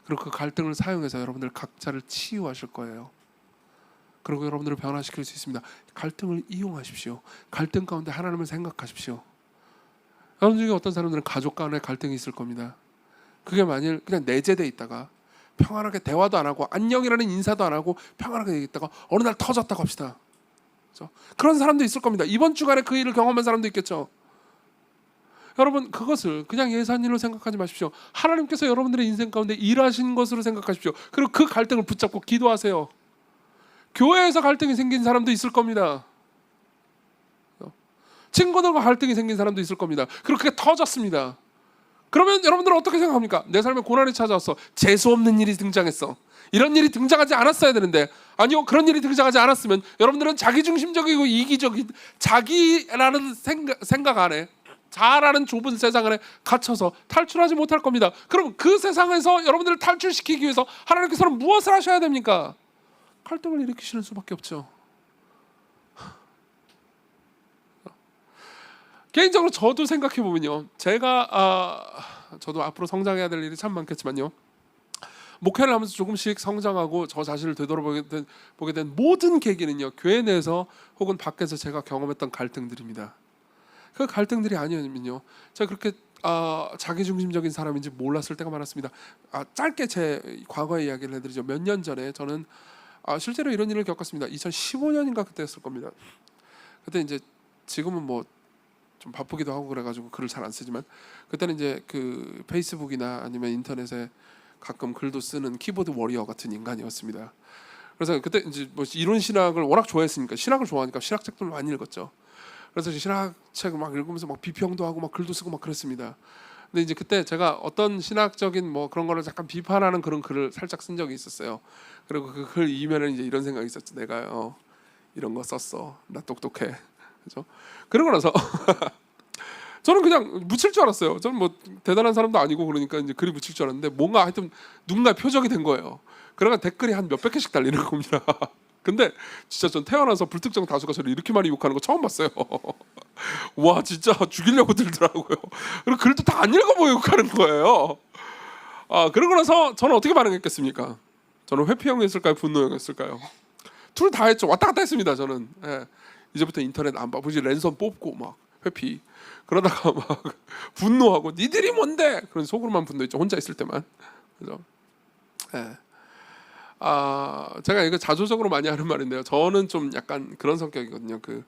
그리고 그 갈등을 사용해서 여러분들 각자를 치유하실 거예요. 그리고 여러분들을 변화시킬 수 있습니다. 갈등을 이용하십시오. 갈등 가운데 하나님을 생각하십시오. 여러분 중에 어떤 사람들은 가족 간에 갈등이 있을 겁니다. 그게 만일 그냥 내재돼 있다가 평안하게 대화도 안 하고 안녕이라는 인사도 안 하고 평안하게 있다가 어느 날 터졌다고 합시다. 그렇죠? 그런 사람도 있을 겁니다. 이번 주간에 그 일을 경험한 사람도 있겠죠. 여러분 그것을 그냥 예산 일로 생각하지 마십시오. 하나님께서 여러분들의 인생 가운데 일하신 것으로 생각하십시오. 그리고 그 갈등을 붙잡고 기도하세요. 교회에서 갈등이 생긴 사람도 있을 겁니다. 친구들과 갈등이 생긴 사람도 있을 겁니다. 그리고 그게 터졌습니다. 그러면 여러분들은 어떻게 생각합니까? 내 삶에 고난이 찾아왔어. 재수 없는 일이 등장했어. 이런 일이 등장하지 않았어야 되는데, 아니요, 그런 일이 등장하지 않았으면 여러분들은 자기중심적이고 이기적인 자기라는 생각 안에, 자라는 좁은 세상 안에 갇혀서 탈출하지 못할 겁니다. 그럼 그 세상에서 여러분들을 탈출시키기 위해서 하나님께서는 무엇을 하셔야 됩니까? 갈등을 일으키시는 수밖에 없죠. 개인적으로 저도 생각해 보면요, 저도 앞으로 성장해야 될 일이 참 많겠지만요, 목회를 하면서 조금씩 성장하고 저 자신을 되돌아보게 된 모든 계기는요, 교회 내에서 혹은 밖에서 제가 경험했던 갈등들입니다. 그 갈등들이 아니면요, 제가 그렇게 자기중심적인 사람인지 몰랐을 때가 많았습니다. 짧게 제 과거의 이야기를 해드리죠. 몇 년 전에 저는 실제로 이런 일을 겪었습니다. 2015년인가 그때였을 겁니다. 그때 이제 지금은 뭐 좀 바쁘기도 하고 그래가지고 글을 잘 안 쓰지만, 그때는 이제 그 페이스북이나 아니면 인터넷에 가끔 글도 쓰는 키보드 워리어 같은 인간이었습니다. 그래서 그때 이제 뭐 이론 신학을 워낙 좋아했으니까, 신학을 좋아하니까 신학책들 많이 읽었죠. 그래서 신학책을 막 읽으면서 막 비평도 하고 막 글도 쓰고 막 그랬습니다. 근데 이제 그때 제가 어떤 신학적인 뭐 그런 거를 약간 비판하는 그런 글을 살짝 쓴 적이 있었어요. 그리고 그 글 이면에는 이제 이런 생각이 있었죠. 내가 이런 거 썼어. 나 똑똑해. 그죠? 그러고 나서 저는 그냥 묻힐 줄 알았어요. 저는 뭐 대단한 사람도 아니고 그러니까 이제 글이 묻힐 줄 알았는데 뭔가 하여튼 누군가의 표적이 된 거예요. 그러니까 댓글이 한 몇백 개씩 달리는 겁니다. 근데 진짜 전 태어나서 불특정 다수가 저를 이렇게 많이 욕하는 거 처음 봤어요. 와, 진짜 죽이려고 들더라고요. 그리고 글도 다 안 읽어보고 욕하는 거예요. 그러고 나서 저는 어떻게 반응했겠습니까? 저는 회피형이었을까요? 분노형이었을까요? 둘 다 했죠. 왔다 갔다 했습니다. 저는. 예. 이제부터 인터넷 안 봐. 굳이 랜선 뽑고 막 회피. 그러다가 막 분노하고 니들이 뭔데? 그런 속으로만 분노했죠. 혼자 있을 때만. 그죠? 예. 제가 이거 자조적으로 많이 하는 말인데요. 저는 좀 약간 그런 성격이거든요. 그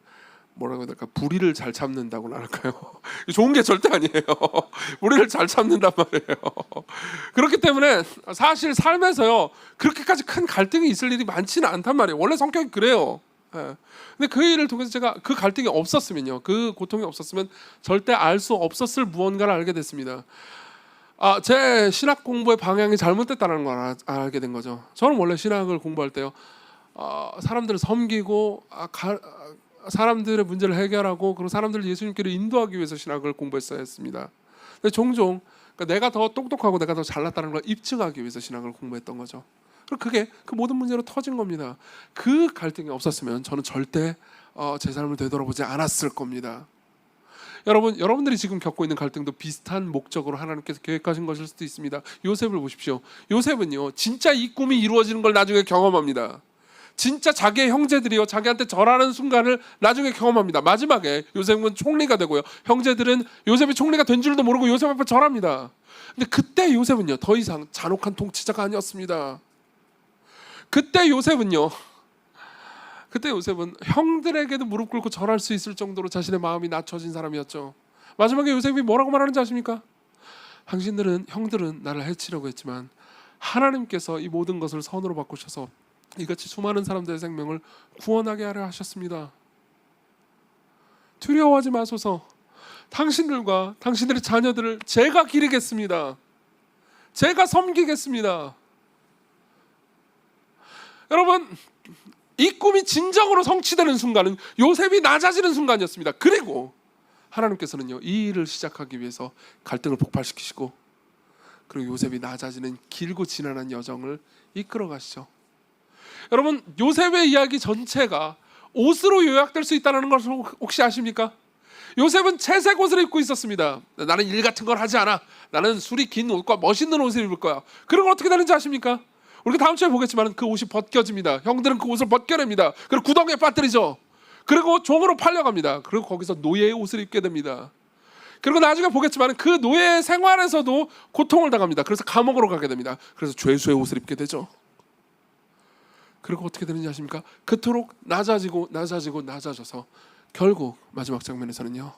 뭐라고 해야 될까? 불의를 잘 참는다고나 할까요? 좋은 게 절대 아니에요. 불의를 잘 참는단 말이에요. 그렇기 때문에 사실 삶에서요, 그렇게까지 큰 갈등이 있을 일이 많지는 않단 말이에요. 원래 성격이 그래요. 예. 근데 그 일을 통해서 제가 그 갈등이 없었으면요, 그 고통이 없었으면 절대 알 수 없었을 무언가를 알게 됐습니다. 제 신학 공부의 방향이 잘못됐다는 걸 알게 된 거죠. 저는 원래 신학을 공부할 때요, 사람들을 섬기고 사람들의 문제를 해결하고 그리고 사람들을 예수님께로 인도하기 위해서 신학을 공부했어야 했습니다. 근데 종종 내가 더 똑똑하고 내가 더 잘났다는 걸 입증하기 위해서 신학을 공부했던 거죠. 그리고 그게 그 모든 문제로 터진 겁니다. 그 갈등이 없었으면 저는 절대 제 삶을 되돌아보지 않았을 겁니다. 여러분들이 지금 겪고 있는 갈등도 비슷한 목적으로 하나님께서 계획하신 것일 수도 있습니다. 요셉을 보십시오. 요셉은요, 진짜 이 꿈이 이루어지는 걸 나중에 경험합니다. 진짜 자기의 형제들이요, 자기한테 절하는 순간을 나중에 경험합니다. 마지막에 요셉은 총리가 되고요, 형제들은 요셉이 총리가 된 줄도 모르고 요셉 앞에 절합니다. 근데 그때 요셉은요, 더 이상 잔혹한 통치자가 아니었습니다. 그때 요셉은 형들에게도 무릎 꿇고 절할 수 있을 정도로 자신의 마음이 낮춰진 사람이었죠. 마지막에 요셉이 뭐라고 말하는지 아십니까? 형들은 나를 해치려고 했지만 하나님께서 이 모든 것을 선으로 바꾸셔서 이같이 수많은 사람들의 생명을 구원하게 하려 하셨습니다. 두려워하지 마소서. 당신들과 당신들의 자녀들을 제가 기르겠습니다. 제가 섬기겠습니다. 여러분, 이 꿈이 진정으로 성취되는 순간은 요셉이 낮아지는 순간이었습니다. 그리고 하나님께서는요, 이 일을 시작하기 위해서 갈등을 폭발시키시고 그리고 요셉이 낮아지는 길고 지난한 여정을 이끌어 가시죠. 여러분, 요셉의 이야기 전체가 옷으로 요약될 수 있다는 것을 혹시 아십니까? 요셉은 채색 옷을 입고 있었습니다. 나는 일 같은 걸 하지 않아. 나는 술이 긴 옷과 멋있는 옷을 입을 거야. 그리고 어떻게 되는지 아십니까? 우리가 다음 주에 보겠지만 그 옷이 벗겨집니다. 형들은 그 옷을 벗겨냅니다. 그리고 구덩이에 빠뜨리죠. 그리고 종으로 팔려갑니다. 그리고 거기서 노예의 옷을 입게 됩니다. 그리고 나중에 보겠지만 그 노예 생활에서도 고통을 당합니다. 그래서 감옥으로 가게 됩니다. 그래서 죄수의 옷을 입게 되죠. 그리고 어떻게 되는지 아십니까? 그토록 낮아져서 결국 마지막 장면에서는요,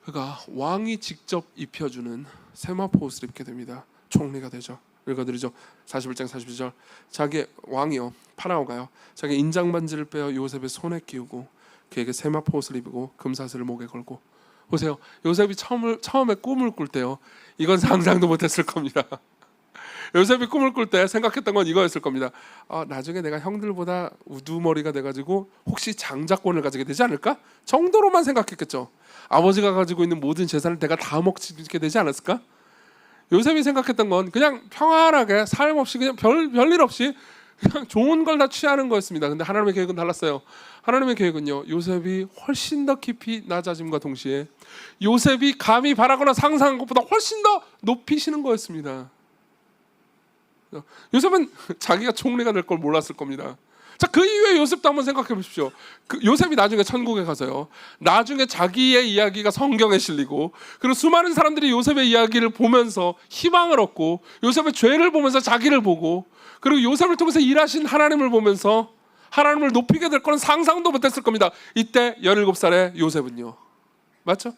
그가 왕이 직접 입혀주는 세마포 옷을 입게 됩니다. 총리가 되죠. 읽어드리죠. 41장 42절. 자기 왕이요, 파라오가요, 자기 인장 반지를 빼어 요셉의 손에 끼우고 그에게 세마포 옷을 입히고 금사슬을 목에 걸고. 보세요, 요셉이 처음에 꿈을 꿀 때요, 이건 상상도 못했을 겁니다. 요셉이 꿈을 꿀 때 생각했던 건 이거였을 겁니다. 나중에 내가 형들보다 우두머리가 돼가지고 혹시 장자권을 가지게 되지 않을까? 정도로만 생각했겠죠. 아버지가 가지고 있는 모든 재산을 내가 다 먹게 되지 않았을까? 요셉이 생각했던 건 그냥 평안하게 삶 없이 그냥 별일 없이 그냥 좋은 걸 다 취하는 거였습니다. 근데 하나님의 계획은 달랐어요. 하나님의 계획은요, 요셉이 훨씬 더 깊이 낮아짐과 동시에 요셉이 감히 바라거나 상상한 것보다 훨씬 더 높이시는 거였습니다. 요셉은 자기가 총리가 될 걸 몰랐을 겁니다. 자, 그 이후에 요셉도 한번 생각해 보십시오. 요셉이 나중에 천국에 가서요, 나중에 자기의 이야기가 성경에 실리고, 그리고 수많은 사람들이 요셉의 이야기를 보면서 희망을 얻고, 요셉의 죄를 보면서 자기를 보고, 그리고 요셉을 통해서 일하신 하나님을 보면서 하나님을 높이게 될 거는 상상도 못했을 겁니다. 이때 17살의 요셉은요, 맞죠?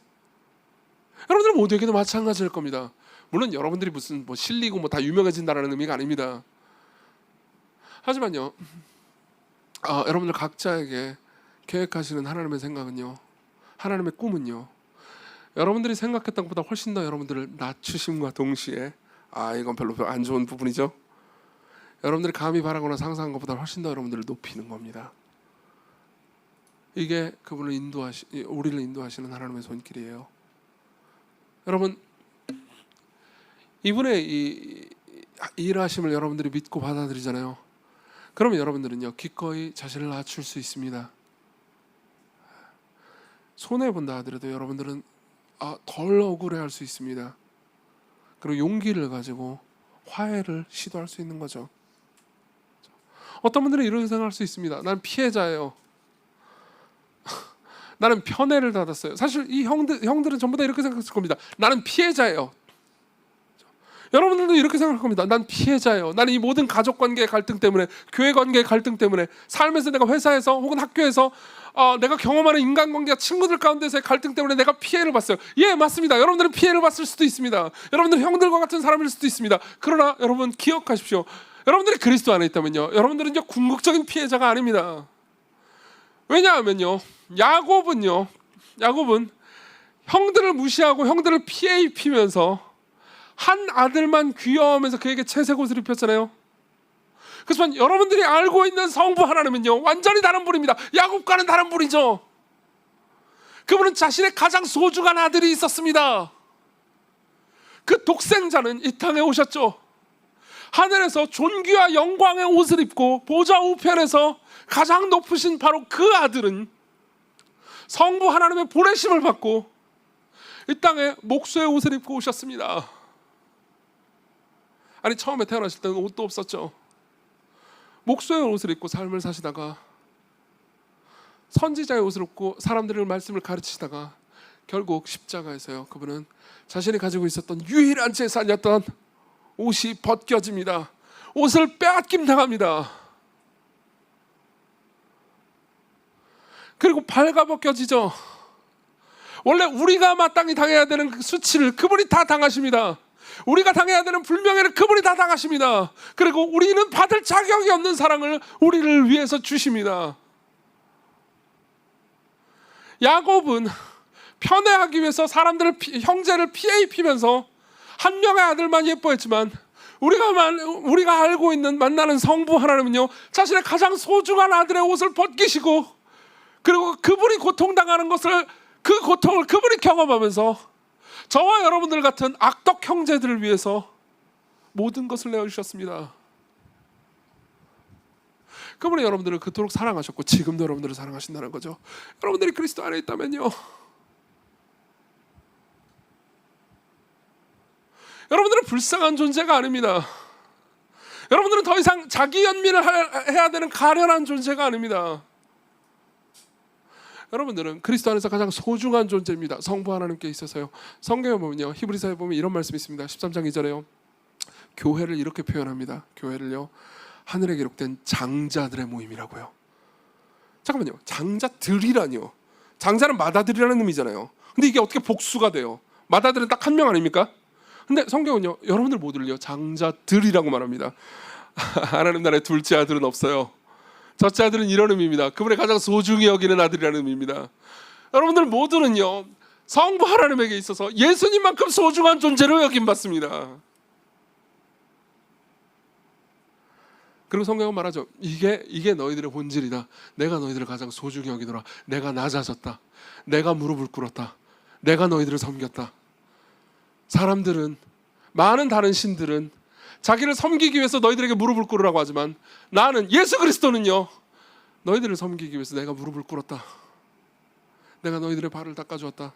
여러분들 모두에게도 마찬가지일 겁니다. 물론 여러분들이 무슨 실리고 다 유명해진다는 의미가 아닙니다. 하지만요, 여러분들 각자에게 계획하시는 하나님의 생각은요, 하나님의 꿈은요, 여러분들이 생각했던 것보다 훨씬 더 여러분들을 낮추심과 동시에, 이건 별로 안 좋은 부분이죠. 여러분들이 감히 바라거나 상상한 것보다 훨씬 더 여러분들을 높이는 겁니다. 이게 우리를 인도하시는 하나님의 손길이에요. 여러분, 이분의 이 일하심을 여러분들이 믿고 받아들이잖아요. 그러면 여러분들은요, 기꺼이 자신을 낮출 수 있습니다. 손해본다 하더라도 여러분들은 덜 억울해할 수 있습니다. 그리고 용기를 가지고 화해를 시도할 수 있는 거죠. 어떤 분들은 이렇게 생각할 수 있습니다. 난 피해자예요. 나는 편애를 받았어요. 사실 이 형들은 전부 다 이렇게 생각했을 겁니다. 나는 피해자예요. 여러분들도 이렇게 생각할 겁니다. 난 피해자예요. 나는 이 모든 가족관계의 갈등 때문에, 교회관계의 갈등 때문에, 삶에서, 내가 회사에서 혹은 학교에서 내가 경험하는 인간관계와 친구들 가운데서의 갈등 때문에 내가 피해를 봤어요. 예, 맞습니다. 여러분들은 피해를 봤을 수도 있습니다. 여러분들은 형들과 같은 사람일 수도 있습니다. 그러나 여러분 기억하십시오. 여러분들이 그리스도 안에 있다면요, 여러분들은 이제 궁극적인 피해자가 아닙니다. 왜냐하면요, 야곱은 형들을 무시하고 형들을 피해 입히면서 한 아들만 귀여워하면서 그에게 채색 옷을 입혔잖아요. 그렇지만 여러분들이 알고 있는 성부 하나님은요, 완전히 다른 분입니다. 야곱과는 다른 분이죠. 그분은 자신의 가장 소중한 아들이 있었습니다. 그 독생자는 이 땅에 오셨죠. 하늘에서 존귀와 영광의 옷을 입고 보좌 우편에서 가장 높으신 바로 그 아들은 성부 하나님의 보내심을 받고 이 땅에 목수의 옷을 입고 오셨습니다. 아니, 처음에 태어나실 때는 옷도 없었죠. 목수의 옷을 입고 삶을 사시다가 선지자의 옷을 입고 사람들의 말씀을 가르치시다가 결국 십자가에서요, 그분은 자신이 가지고 있었던 유일한 재산이었던 옷이 벗겨집니다. 옷을 빼앗김 당합니다. 그리고 발가벗겨지죠. 원래 우리가 마땅히 당해야 되는 그 수치를 그분이 다 당하십니다. 우리가 당해야 되는 불명예를 그분이 다 당하십니다. 그리고 우리는 받을 자격이 없는 사랑을 우리를 위해서 주십니다. 야곱은 편애하기 위해서 형제를 피해 입히면서 한 명의 아들만 예뻐했지만, 우리가 알고 있는 만나는 성부 하나님은요, 자신의 가장 소중한 아들의 옷을 벗기시고, 그리고 그분이 고통당하는 그 고통을 그분이 경험하면서 저와 여러분들 같은 악덕 형제들을 위해서 모든 것을 내어주셨습니다. 그분이 여러분들을 그토록 사랑하셨고 지금도 여러분들을 사랑하신다는 거죠. 여러분들이 그리스도 안에 있다면요, 여러분들은 불쌍한 존재가 아닙니다. 여러분들은 더 이상 자기 연민을 해야 되는 가련한 존재가 아닙니다. 여러분들은 그리스도 안에서 가장 소중한 존재입니다. 성부 하나님께 있어서요. 성경에 보면요, 히브리서에 보면 이런 말씀이 있습니다. 13장 2절에요. 교회를 이렇게 표현합니다. 교회를요, 하늘에 기록된 장자들의 모임이라고요. 잠깐만요, 장자들이라니요. 장자는 마다들이라는 의미잖아요. 근데 이게 어떻게 복수가 돼요? 마다들은 딱 한 명 아닙니까? 근데 성경은요, 여러분들 모두를요, 장자들이라고 말합니다. 하나님 나라의 둘째 아들은 없어요. 첫째 아들은 이런 의미입니다. 그분의 가장 소중히 여기는 아들이라는 의미입니다. 여러분들 모두는요, 성부 하나님에게 있어서 예수님만큼 소중한 존재로 여김받습니다. 그리고 성경은 말하죠. 이게 너희들의 본질이다. 내가 너희들을 가장 소중히 여기더라. 내가 낮아졌다. 내가 무릎을 꿇었다. 내가 너희들을 섬겼다. 사람들은, 많은 다른 신들은 자기를 섬기기 위해서 너희들에게 무릎을 꿇으라고 하지만, 나는, 예수 그리스도는요, 너희들을 섬기기 위해서 내가 무릎을 꿇었다. 내가 너희들의 발을 닦아주었다.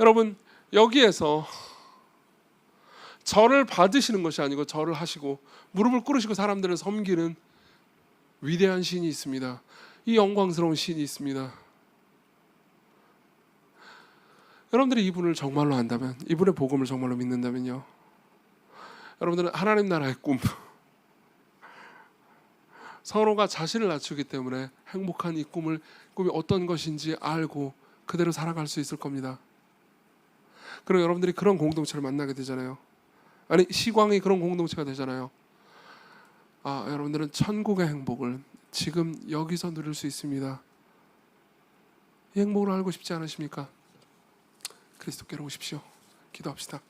여러분, 여기에서 절을 받으시는 것이 아니고 절을 하시고 무릎을 꿇으시고 사람들을 섬기는 위대한 신이 있습니다. 이 영광스러운 신이 있습니다. 여러분들이 이분을 정말로 안다면, 이분의 복음을 정말로 믿는다면요, 여러분들은 하나님 나라의 꿈, 서로가 자신을 낮추기 때문에 행복한 이 꿈이 어떤 것인지 알고 그대로 살아갈 수 있을 겁니다. 그리고 여러분들이 그런 공동체를 만나게 되잖아요. 아니, 시광이 그런 공동체가 되잖아요. 여러분들은 천국의 행복을 지금 여기서 누릴 수 있습니다. 이 행복을 알고 싶지 않으십니까? 그리스도께로 오십시오. 기도합시다.